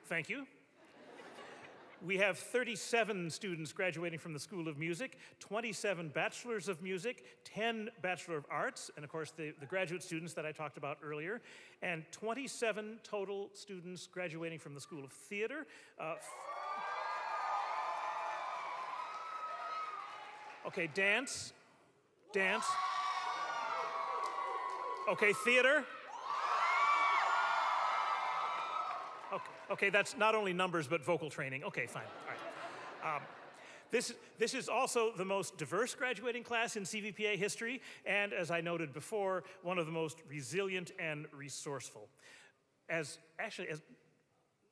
Thank you. We have 37 students graduating from the School of Music, 27 bachelors of music, 10 bachelor of arts, and of course the graduate students that I talked about earlier, and 27 total students graduating from the School of Theater. Okay, dance. Okay, theater. Okay, that's not only numbers, but vocal training. Okay, fine, all right. This is also the most diverse graduating class in CVPA history, and as I noted before, one of the most resilient and resourceful. As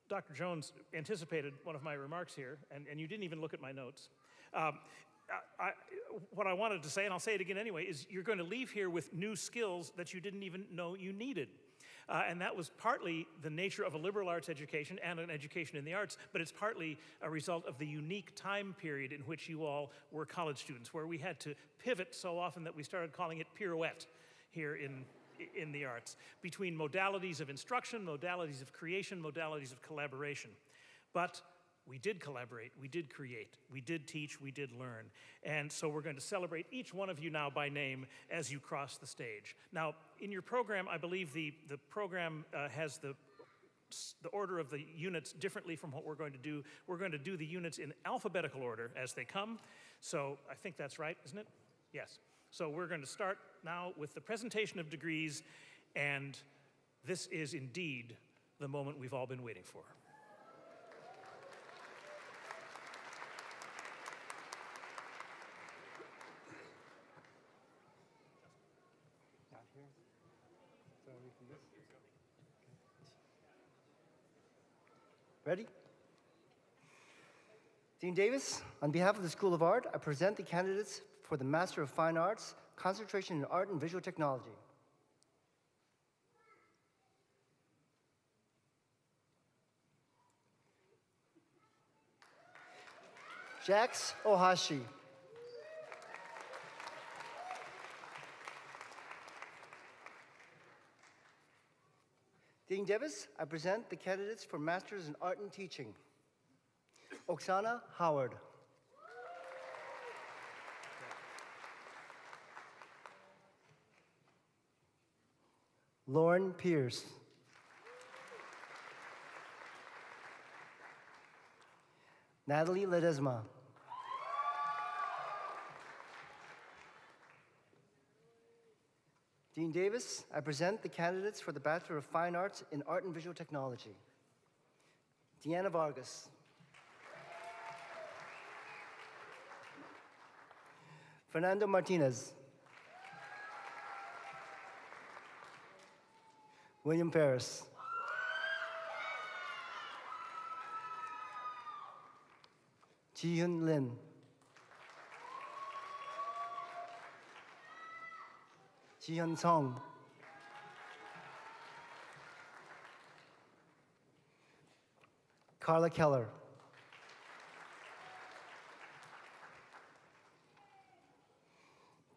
Dr. Jones anticipated one of my remarks here, and you didn't even look at my notes, what I wanted to say, and I'll say it again anyway, is you're going to leave here with new skills that you didn't even know you needed. And that was partly the nature of a liberal arts education and an education in the arts, but it's partly a result of the unique time period in which you all were college students, where we had to pivot so often that we started calling it pirouette here in the arts, between modalities of instruction, modalities of creation, modalities of collaboration. But we did collaborate, we did create, we did teach, we did learn. And so we're going to celebrate each one of you now by name as you cross the stage. Now, in your program, I believe the program has the order of the units differently from what we're going to do. We're going to do the units in alphabetical order as they come. So I think that's right, isn't it? Yes. So we're going to start now with the presentation of degrees, and this is indeed the moment we've all been waiting for. Ready? Dean Davis, on behalf of the School of Art, I present the candidates for the Master of Fine Arts, concentration in Art and Visual Technology. Jax Ohashi. Dean Davis, I present the candidates for Masters in Art and Teaching. Oksana Howard. Lauren Pierce. Natalie Ledesma. Dean Davis, I present the candidates for the Bachelor of Fine Arts in Art and Visual Technology. Deanna Vargas. Fernando Martinez. William Ferris. Ji-Hyun Lin. Ji-Hyun Song. Carla Keller.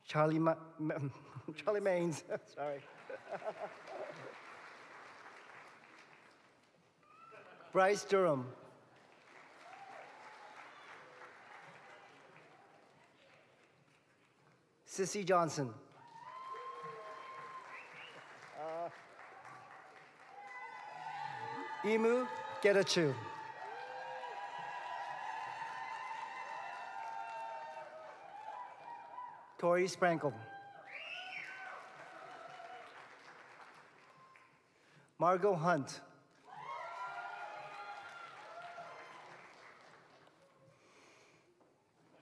Charlie Maines, sorry. Bryce Durham. Sissy Johnson. Imu Getachew. Tori Sprankle. Margot Hunt.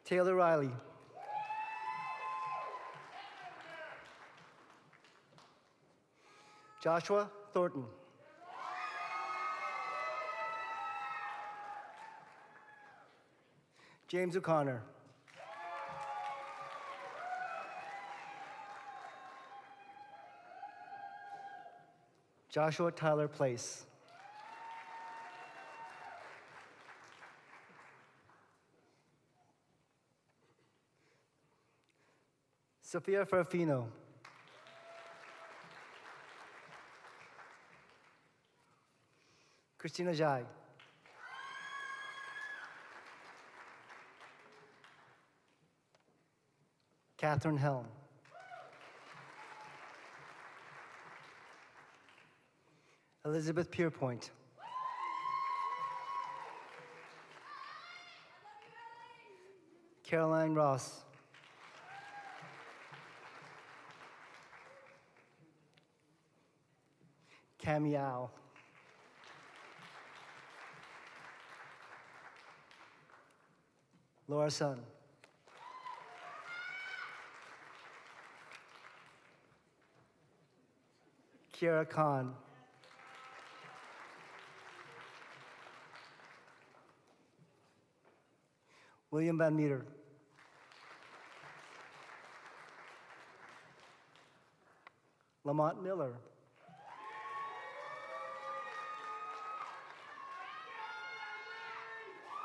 Taylor Riley. Joshua Thornton. James O'Connor. Joshua Tyler Place. Sophia Ferfino. Christina Jai. Catherine Helm. Elizabeth Pierpoint. Caroline Ross. Cam Yao. Laura Sun. Kiara Khan. William Van Meter. Lamont Miller.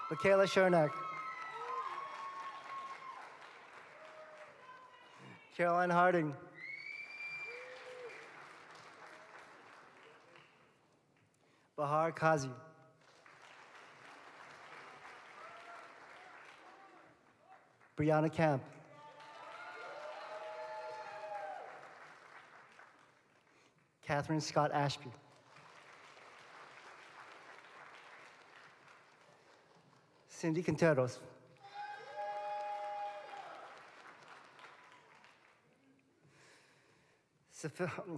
Michaela Shernack. Caroline Harding. Bahar Kazi. Brianna Camp. Catherine Scott Ashby. Cindy Quinteros.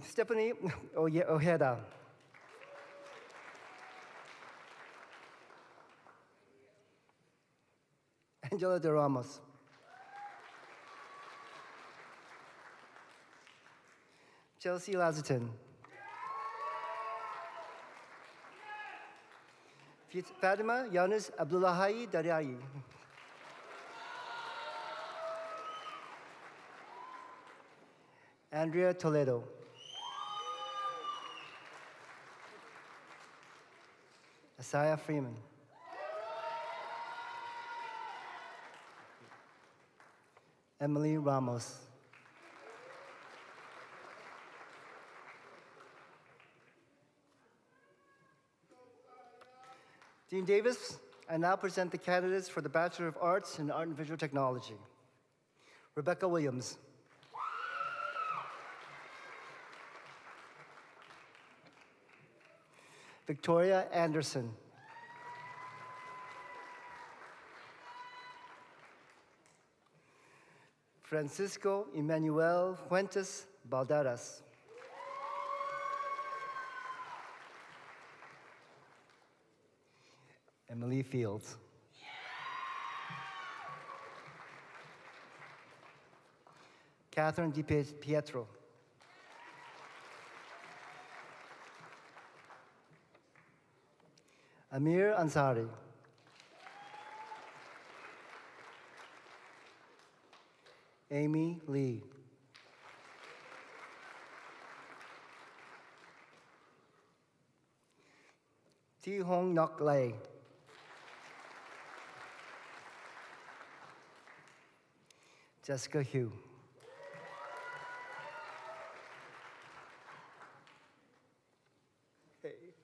Stephanie Ojeda. Angela De Ramos. Chelsea Lazatin. Fatima Yanis Abdullahi Daryai. Andrea Toledo. Asaya Freeman. Emily Ramos. Dean Davis, I now present the candidates for the Bachelor of Arts in Art and Visual Technology. Rebecca Williams. Victoria Anderson. Francisco Emmanuel Fuentes Balderas. Emily Fields. Catherine Di Pietro. Amir Ansari. Amy Lee. Thi Hong Nok Lei. Jessica Hugh.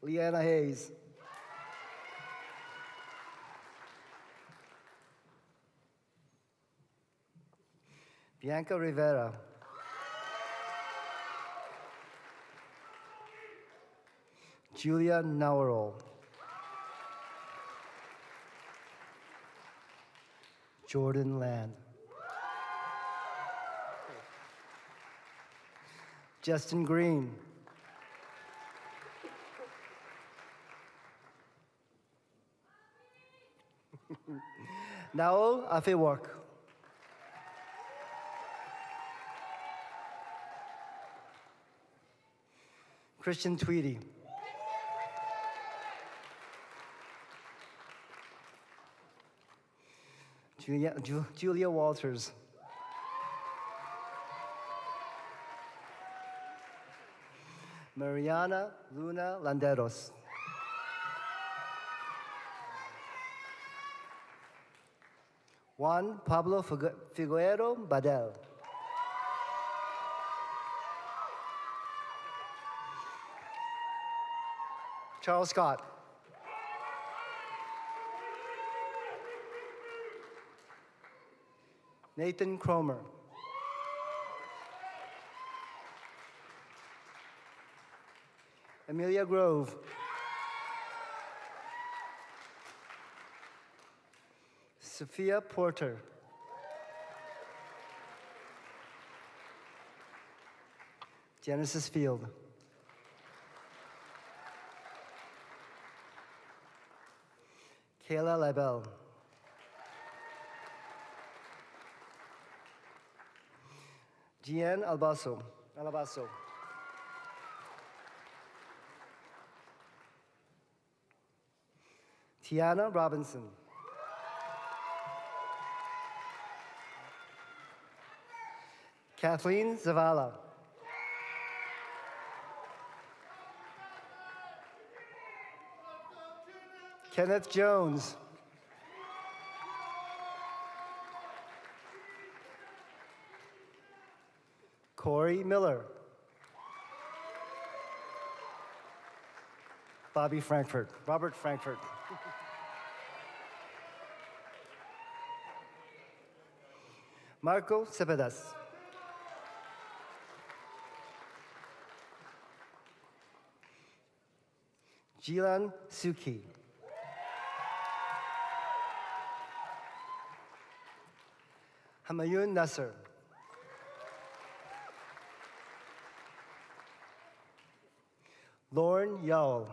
Leanna Hayes. Bianca Rivera. Julia Nawarol. Jordan Land. Justin Green. Naol Afewak. Christian Tweedy. Julia Walters. Mariana Luna Landeros. Juan Pablo Figuero Badel. Charles Scott. Nathan Cromer. Amelia Grove. Sophia Porter. Genesis Field. Kayla Labelle. Gian Alabaso. Tiana Robinson. Kathleen Zavala. Kenneth Jones. Corey Miller. Robert Frankfurt. Marco Cepedas. Jilan Suki. Hamayun Nasser. Lauren Yowell.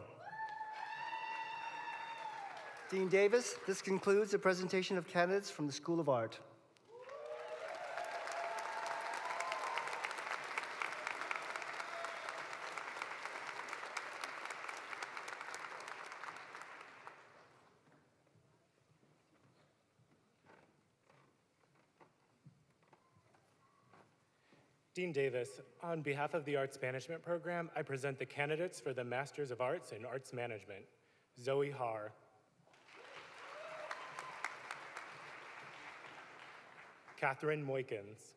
Dean Davis, this concludes the presentation of candidates from the School of Art. Dean Davis, on behalf of the Arts Management Program, I present the candidates for the Masters of Arts in Arts Management. Zoe Haar. Catherine Moykins.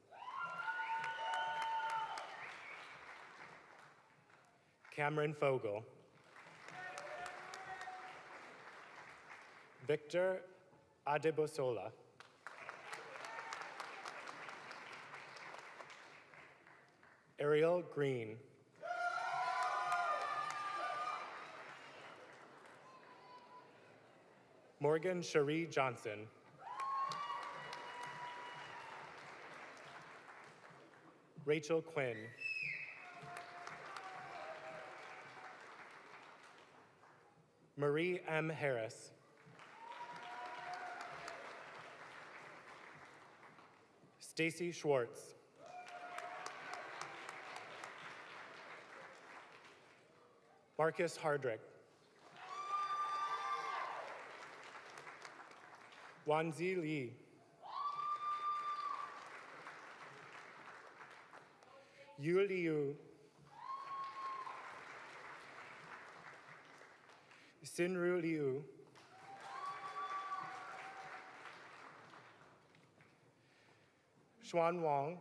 Cameron Fogel. Victor Adebosola. Ariel Green. Morgan Cherie Johnson. Rachel Quinn. Marie M. Harris. Stacy Schwartz. Marcus Hardrick. Wanzi Lee. Yu Liu. Sinru Liu. Xuan Wang.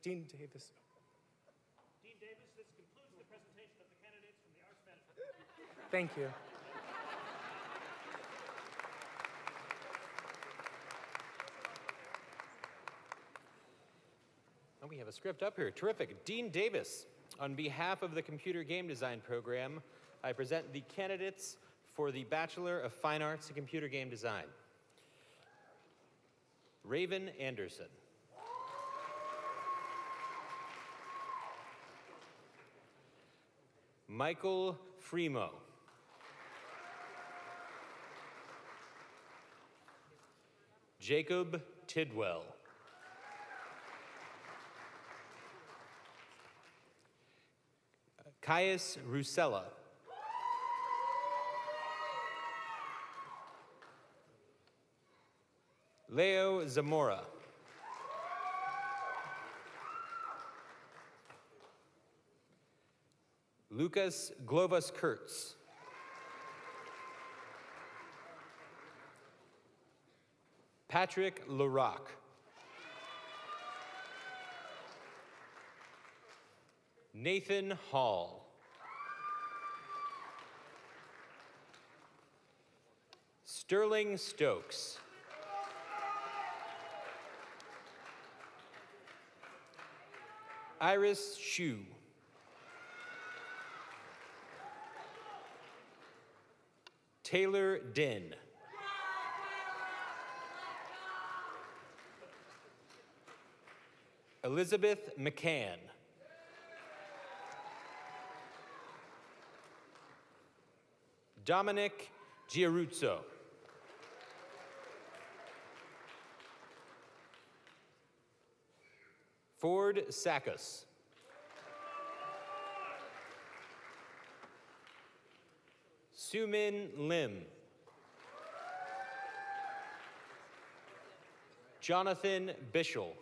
Dean Davis. Dean Davis, this concludes the presentation of the candidates from the Arts Management. Thank you. We have a script up here. Terrific. Dean Davis, on behalf of the Computer Game Design Program, I present the candidates for the Bachelor of Fine Arts in Computer Game Design. Raven Anderson. Michael Fremo. Jacob Tidwell. Caius Rusella. Leo Zamora. Lucas Glovas Kurtz. Patrick LaRock. Nathan Hall. Sterling Stokes. Iris Shu. Taylor Din. Elizabeth McCann. Dominic Giaruzzo. Ford Sakos. Sumin Lim. Jonathan Bishel.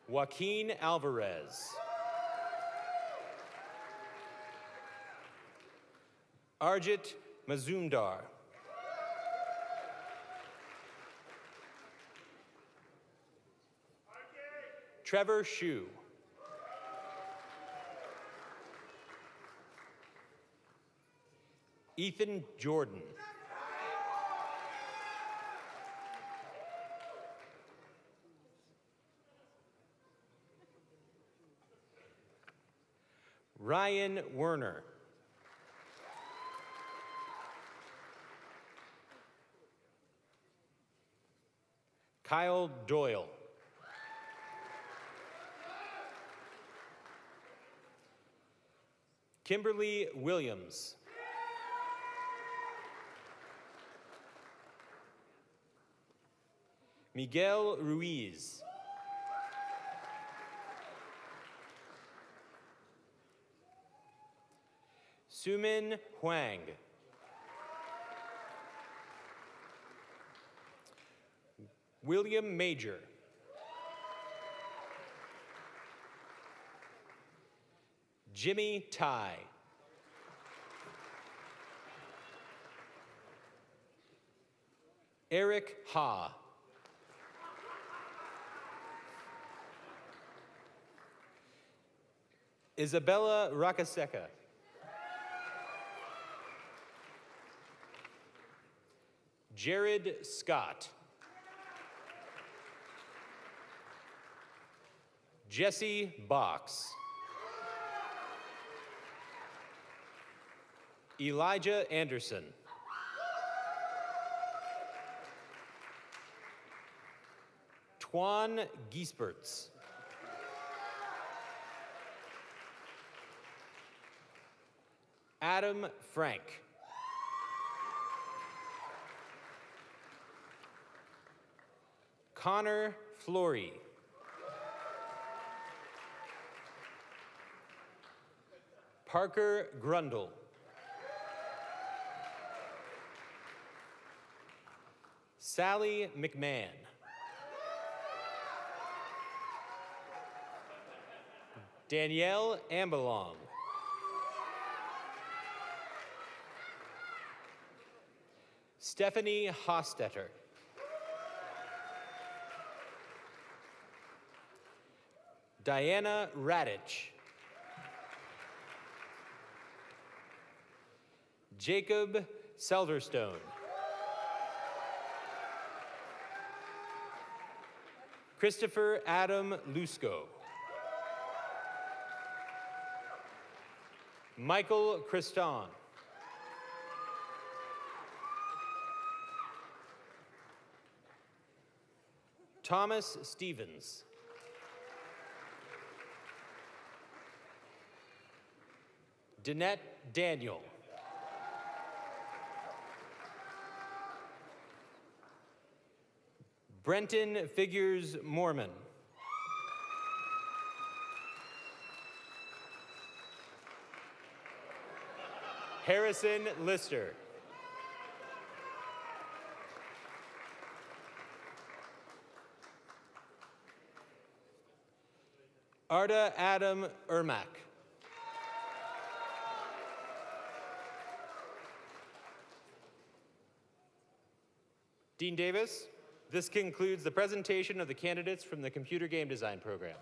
Joaquin Alvarez. Arjit Mazumdar. Trevor Shu. Ethan Jordan. Ryan Werner. Kyle Doyle. Kimberly Williams. Miguel Ruiz. Sumin Huang. William Major. Jimmy Tai. Eric Ha. Isabella Rakaseca. Jared Scott. Jesse Box. Elijah Anderson. Twan Giesperts. Adam Frank. Connor Flory. Parker Grundle. Sally McMahon. Danielle Ambalong. Stephanie Hostetter. Diana Radich. Jacob Selderstone. Christopher Adam Lusko. Michael Christon. Thomas Stevens. Danette Daniel. Brenton Figures Mormon. Harrison Lister. Arda Adam Ermack. Dean Davis. This concludes the presentation of the candidates from the computer game design program.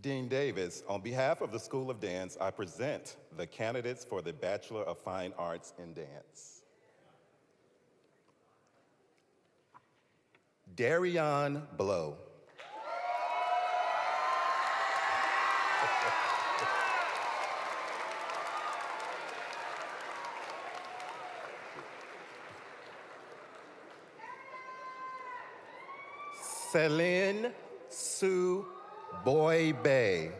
Dean Davis, on behalf of the School of Dance, I present the candidates for the Bachelor of Fine Arts in Dance. Darion Blow. Celine Sue Boy Bay.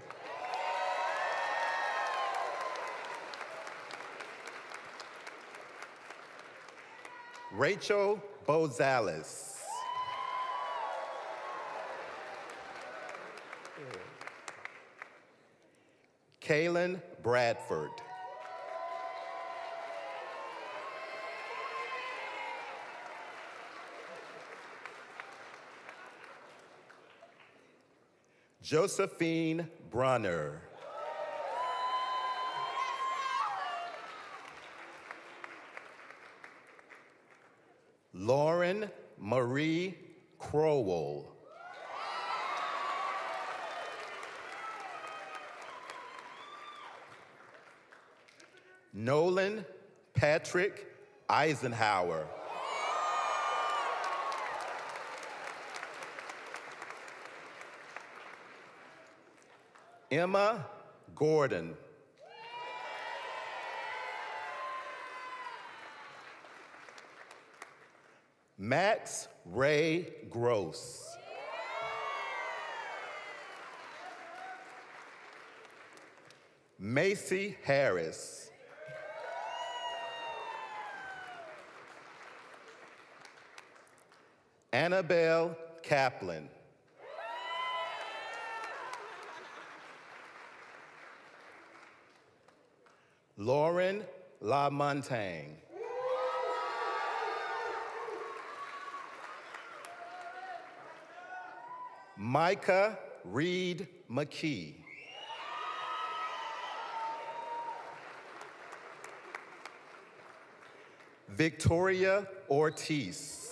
Rachel Bozales. Kaylin Bradford. Josephine Brunner. Lauren Marie Crowell. Nolan Patrick Eisenhower. Emma Gordon. Max Ray Gross. Macy Harris. Annabelle Kaplan. Lauren LaMontagne. Micah Reed McKee. Victoria Ortiz.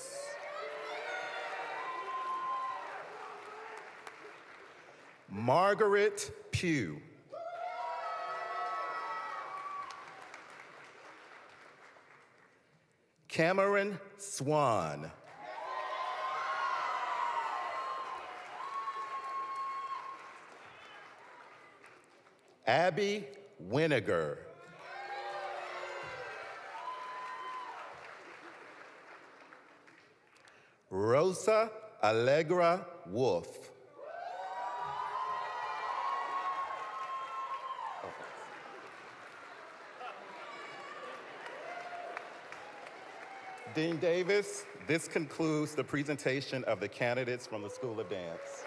Margaret Pugh. Cameron Swan. Abby Winiger. Rosa Allegra Wolf. Dean Davis, this concludes the presentation of the candidates from the School of Dance.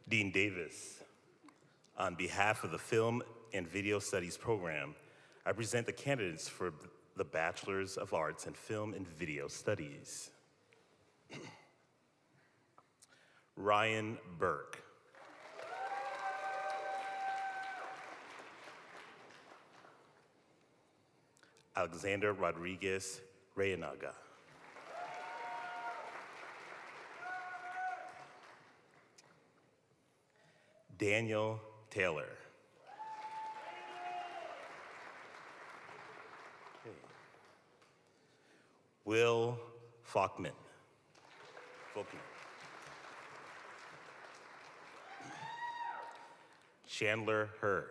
Dean Davis, on behalf of the Film and Video Studies program, I present the candidates for the Bachelors of Arts in Film and Video Studies. Ryan Burke. Alexander Rodriguez Reynaga. Daniel Taylor. Will Faulkman. Chandler Herr.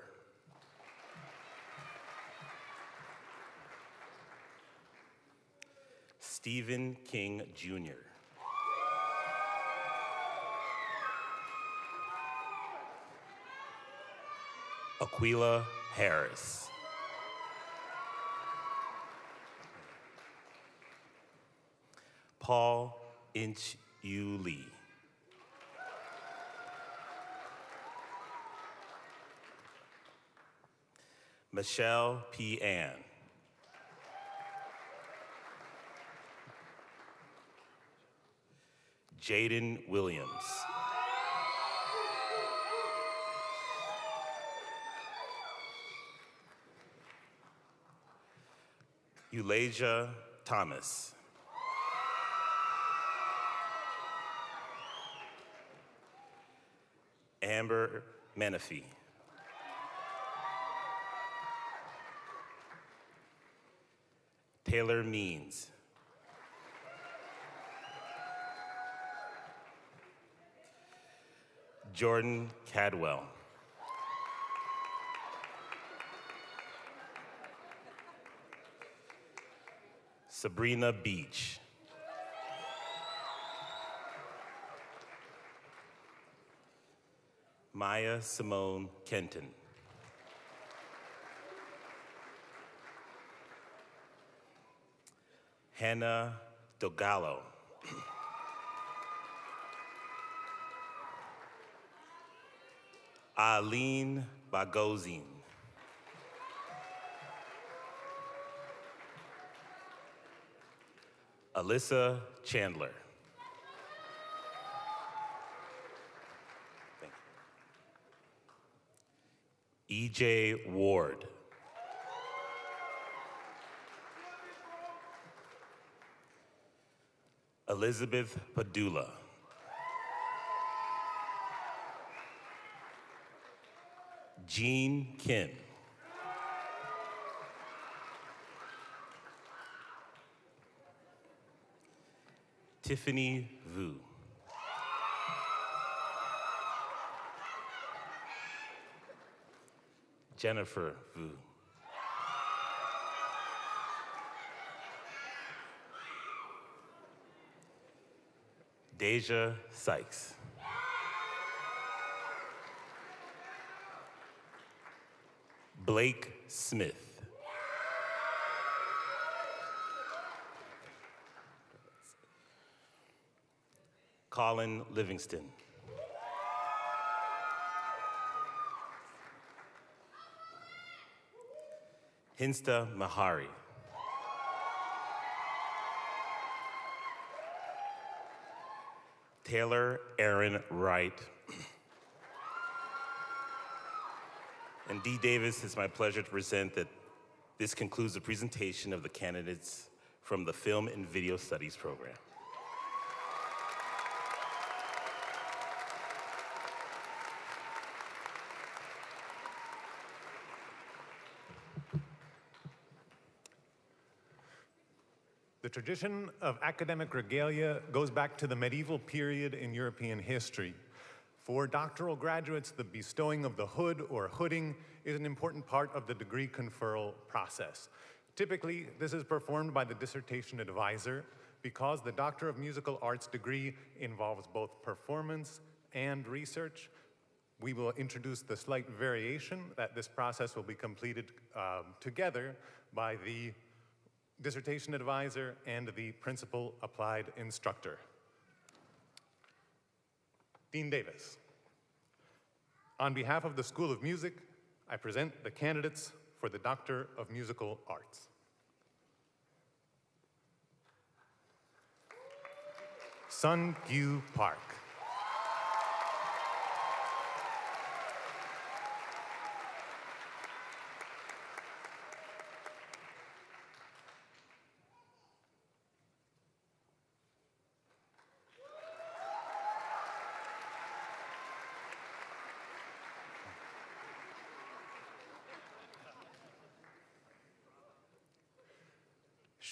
Stephen King Jr. Aquila Harris. Paul Inch-Yu Lee. Michelle P. Ann. Jaden Williams. Eulasia Thomas. Amber Menifee. Taylor Means. Jordan Cadwell. Sabrina Beach. Maya Simone Kenton. Hannah Dogallo. Aline Bagozin. Alyssa Chandler. Thank you. E.J. Ward. Elizabeth Padula. Jean Kim. Tiffany Vu. Jennifer Vu. Deja Sykes. Blake Smith. Colin Livingston. Hinsta Mahari. Taylor Aaron Wright. And Dee Davis, it's my pleasure to present that this concludes the presentation of the candidates from the Film and Video Studies program. The tradition of academic regalia goes back to the medieval period in European history. For doctoral graduates, the bestowing of the hood or hooding is an important part of the degree conferral process. Typically, this is performed by the dissertation advisor because the Doctor of Musical Arts degree involves both performance and research. We will introduce the slight variation that this process will be completed together by the dissertation advisor and the principal applied instructor. Dean Davis. On behalf of the School of Music, I present the candidates for the Doctor of Musical Arts. Sun Gyu Park.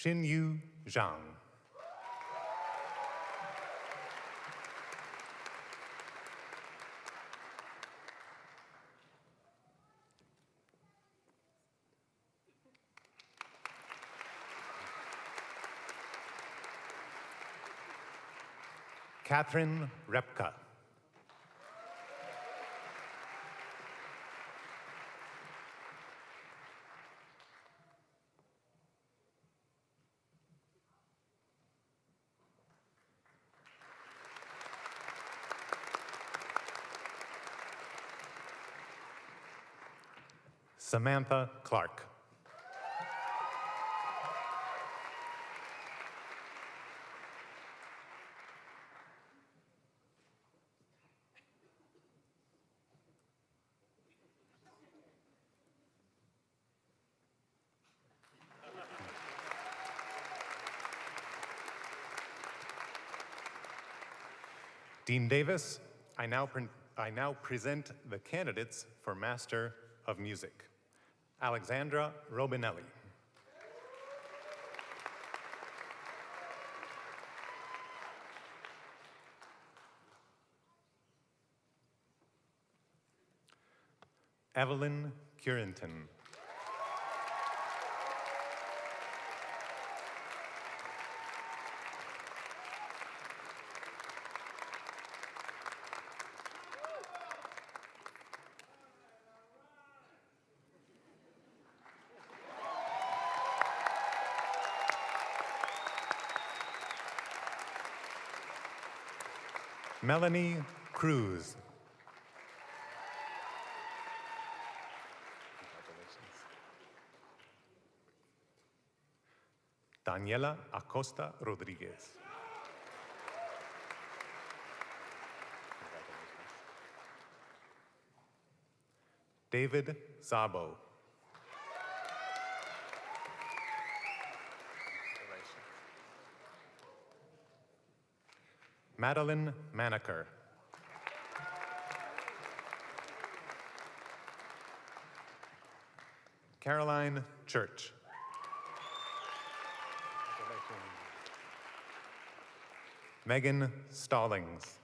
Xinyu Zhang. Catherine Repka. Samantha Clark. Dean Davis, I now present the candidates for Master of Music. Alexandra Robinelli. Evelyn Curenton. Melanie Cruz. Daniela Acosta Rodriguez. David Zabo. Madeline Maneker. Caroline Church. Megan Stallings.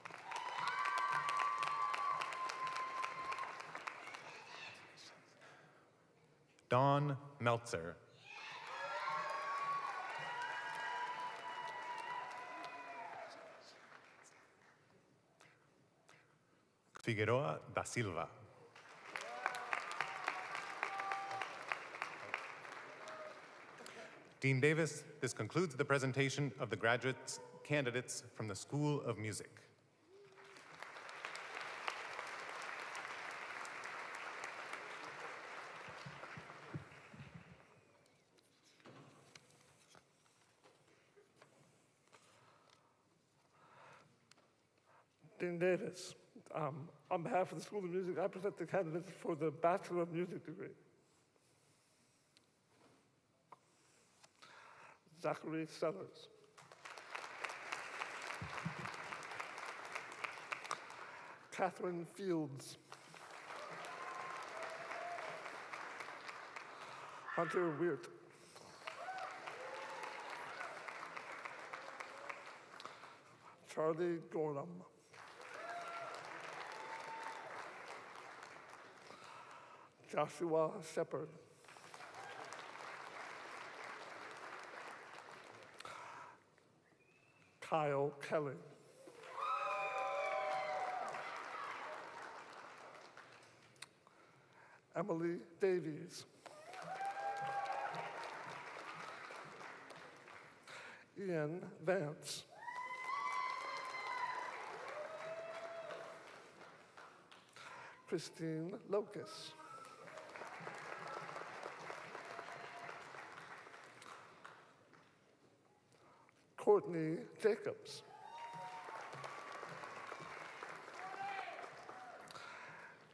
Dawn Meltzer. Figueroa da Silva. Dean Davis, this concludes the presentation of the candidates from the School of Music. Dean Davis, on behalf of the School of Music, I present the candidates for the Bachelor of Music degree. Zachary Sellers. Catherine Fields. Hunter Weert. Charlie Gorham. Joshua Shepard. Kyle Kelly. Emily Davies. Ian Vance. Christine Locus. Courtney Jacobs.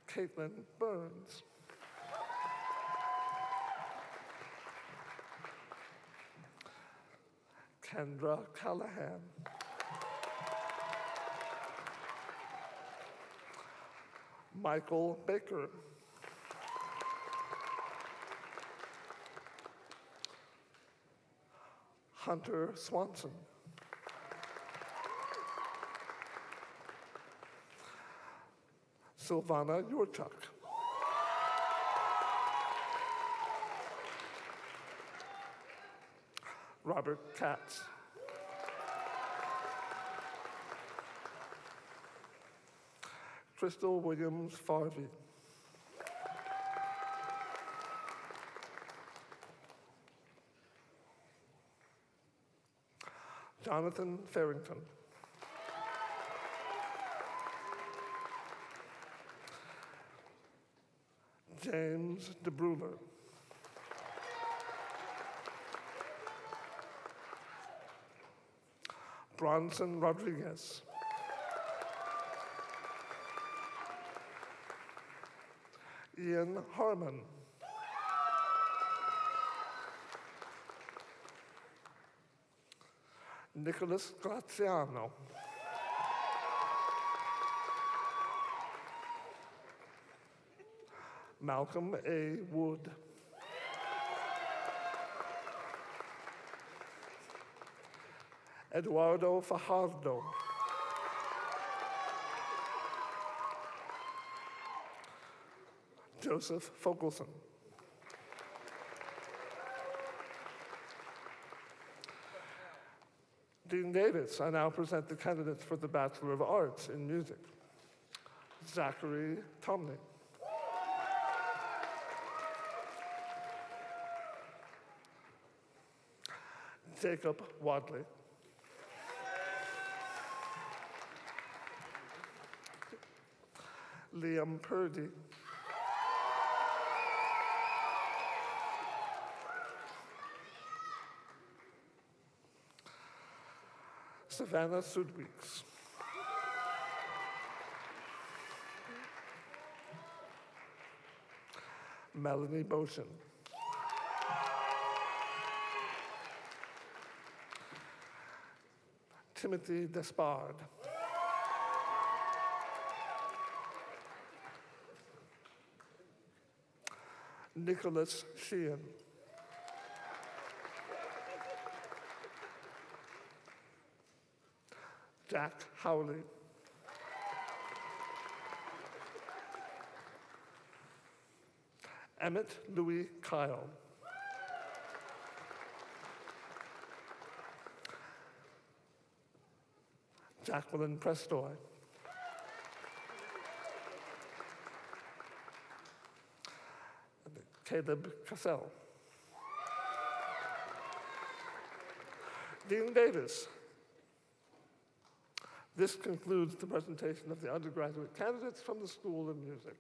Caitlin Burns. Kendra Callahan. Michael Baker. Hunter Swanson. Silvana Yurchuk. Robert Katz. Crystal Williams Farvey. Jonathan Farrington. James DeBruler. Bronson Rodriguez. Ian Harmon. Nicholas Graziano. Malcolm A. Wood. Eduardo Fajardo. Joseph Fogelson. Dean Davis, I now present the candidates for the Bachelor of Arts in Music. Zachary Tomney. Jacob Wadley. Liam Purdy. Savannah Sudweeks. Melanie Boshin. Timothy Despard. Nicholas Sheehan. Jack Howley. Emmett Louis Kyle. Jacqueline Prestoy. Caleb Cassell. Dean Davis. This concludes the presentation of the undergraduate candidates from the School of Music.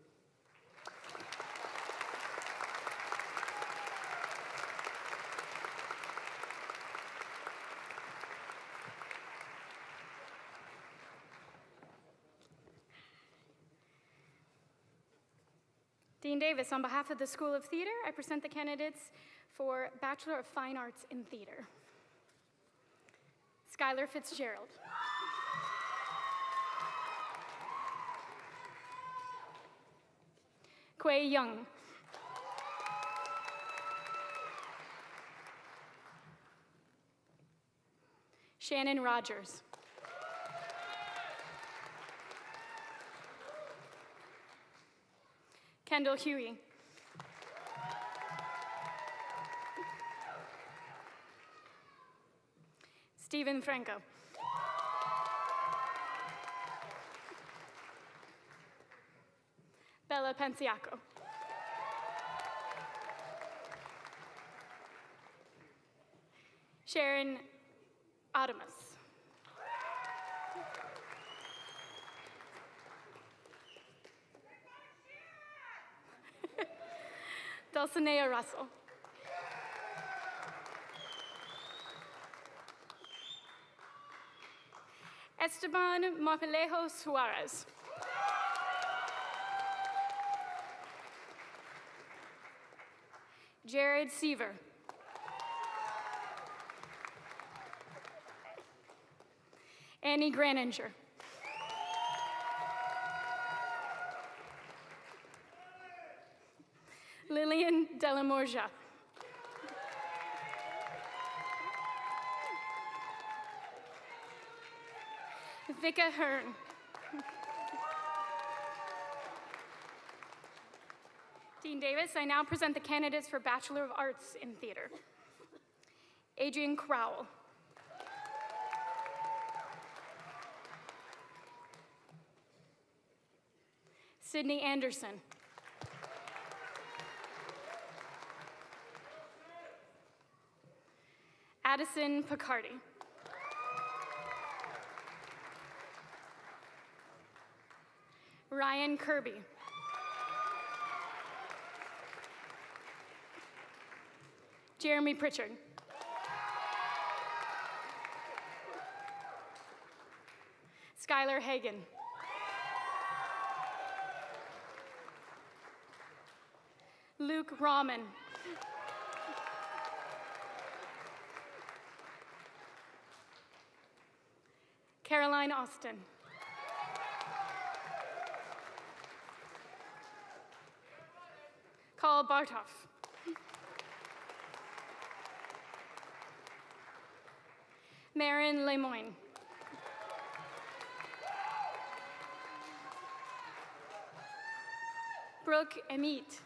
Dean Davis, on behalf of the School of Theater, I present the candidates for Bachelor of Fine Arts in Theater. Skylar Fitzgerald. Quay Young. Shannon Rogers. Kendall Huey. Stephen Franco. Bella Pensiaco. Sharon Adamus. Dulcinea Russell. Esteban Marpelejo Suarez. Jared Seaver. Annie Graninger. Lillian Delamorja. Vika Hearn. Dean Davis, I now present the candidates for Bachelor of Arts in Theater. Adrian Crowell. Sydney Anderson. Addison Picardi. Ryan Kirby. Jeremy Pritchard. Skylar Hagan. Luke Rahman. Caroline Austin. Carl Bartoff. Marin Lemoyne. Brooke Amit.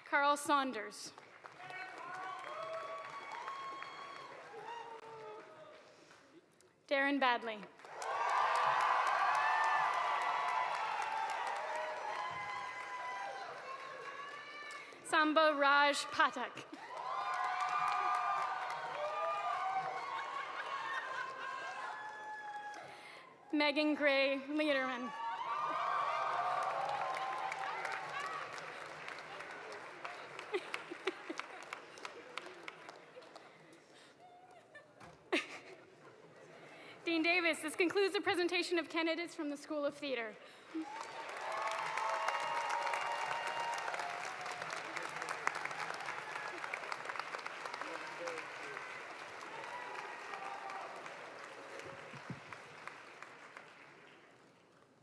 Carl Saunders. Darren Badley. Samba Raj Patak. Megan Gray Lederman. Dean Davis, this concludes the presentation of candidates from the School of Theater.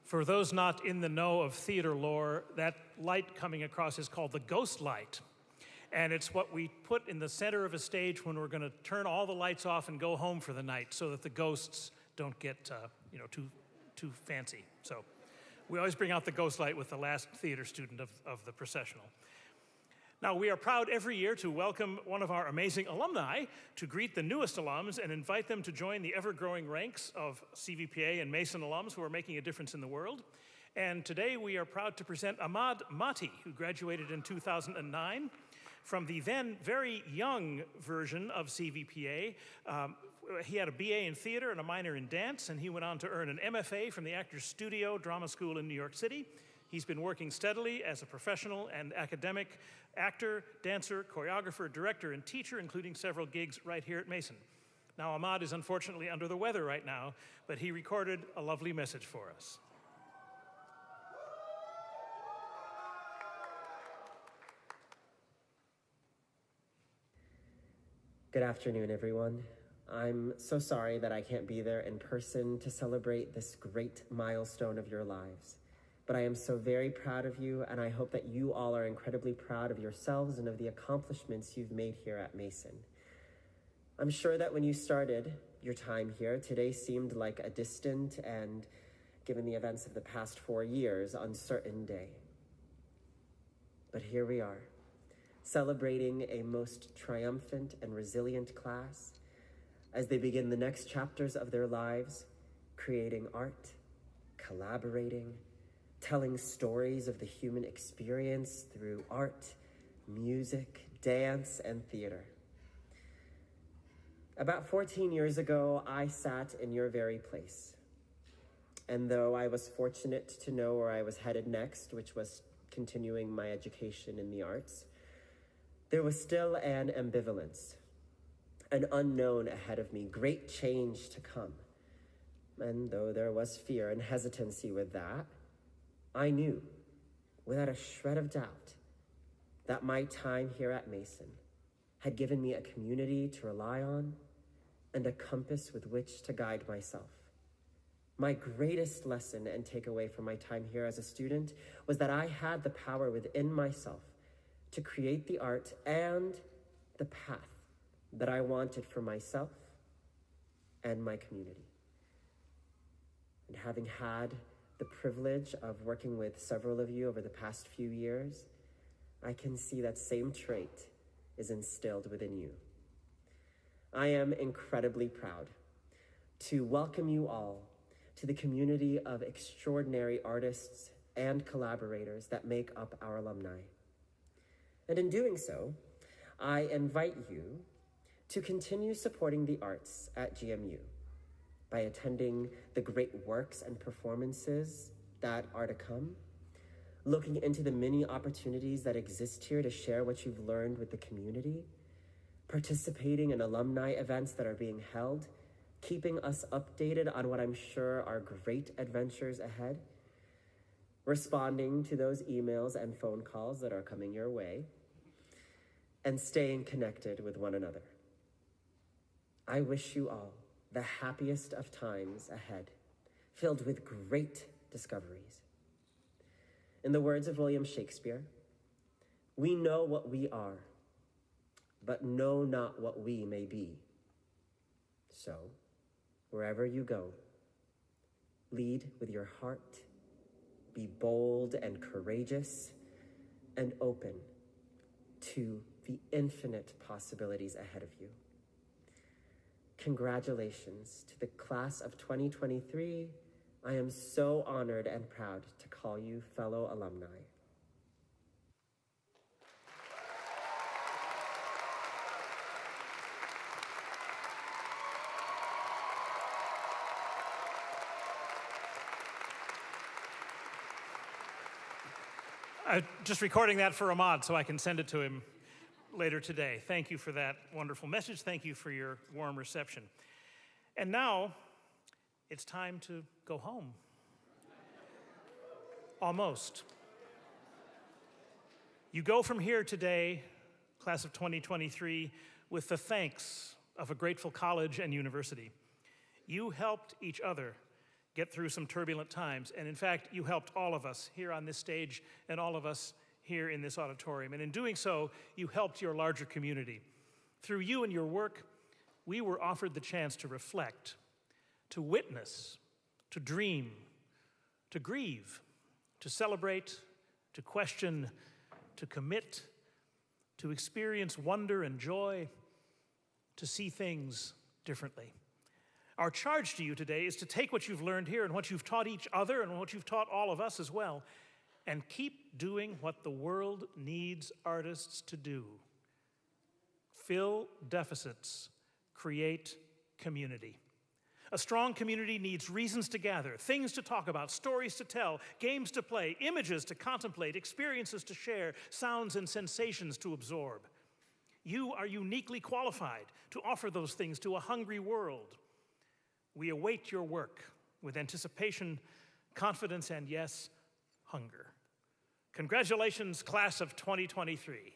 For those not in the know of theater lore, that light coming across is called the ghost light. And it's what we put in the center of a stage when we're going to turn all the lights off and go home for the night so that the ghosts don't get too fancy. So we always bring out the ghost light with the last theater student of the processional. Now, we are proud every year to welcome one of our amazing alumni to greet the newest alums and invite them to join the ever-growing ranks of CVPA and Mason alums who are making a difference in the world. And today we are proud to present Ahmad Mati, who graduated in 2009 from the then very young version of CVPA. He had a BA in theater and a minor in dance, and he went on to earn an MFA from the Actors Studio Drama School in New York City. He's been working steadily as a professional and academic actor, dancer, choreographer, director, and teacher, including several gigs right here at Mason. Now, Ahmad is unfortunately under the weather right now, but he recorded a lovely message for us. Good afternoon, everyone. I'm so sorry that I can't be there in person to celebrate this great milestone of your lives. But I am so very proud of you, and I hope that you all are incredibly proud of yourselves and of the accomplishments you've made here at Mason. I'm sure that when you started your time here, today seemed like a distant and, given the events of the past 4 years, uncertain day. But here we are, celebrating a most triumphant and resilient class as they begin the next chapters of their lives, creating art, collaborating, telling stories of the human experience through art, music, dance, and theater. About 14 years ago, I sat in your very place. And though I was fortunate to know where I was headed next, which was continuing my education in the arts, there was still an ambivalence, an unknown ahead of me, great change to come. And though there was fear and hesitancy with that, I knew, without a shred of doubt, that my time here at Mason had given me a community to rely on and a compass with which to guide myself. My greatest lesson and takeaway from my time here as a student was that I had the power within myself to create the art and the path that I wanted for myself and my community. And having had the privilege of working with several of you over the past few years, I can see that same trait is instilled within you. I am incredibly proud to welcome you all to the community of extraordinary artists and collaborators that make up our alumni. And in doing so, I invite you to continue supporting the arts at GMU by attending the great works and performances that are to come, looking into the many opportunities that exist here to share what you've learned with the community, participating in alumni events that are being held, keeping us updated on what I'm sure are great adventures ahead, responding to those emails and phone calls that are coming your way, and staying connected with one another. I wish you all the happiest of times ahead, filled with great discoveries. In the words of William Shakespeare, we know what we are, but know not what we may be. So, wherever you go, lead with your heart, be bold and courageous, and open to the infinite possibilities ahead of you. Congratulations to the class of 2023. I am so honored and proud to call you fellow alumni. Just recording that for Ahmad so I can send it to him later today. Thank you for that wonderful message. Thank you for your warm reception. And now, it's time to go home. Almost. You go from here today, class of 2023, with the thanks of a grateful college and university. You helped each other get through some turbulent times, and in fact, you helped all of us here on this stage and all of us here in this auditorium. And in doing so, you helped your larger community. Through you and your work, we were offered the chance to reflect, to witness, to dream, to grieve, to celebrate, to question, to commit, to experience wonder and joy, to see things differently. Our charge to you today is to take what you've learned here and what you've taught each other and what you've taught all of us as well, and keep doing what the world needs artists to do. Fill deficits, create community. A strong community needs reasons to gather, things to talk about, stories to tell, games to play, images to contemplate, experiences to share, sounds and sensations to absorb. You are uniquely qualified to offer those things to a hungry world. We await your work with anticipation, confidence, and yes, hunger. Congratulations, class of 2023.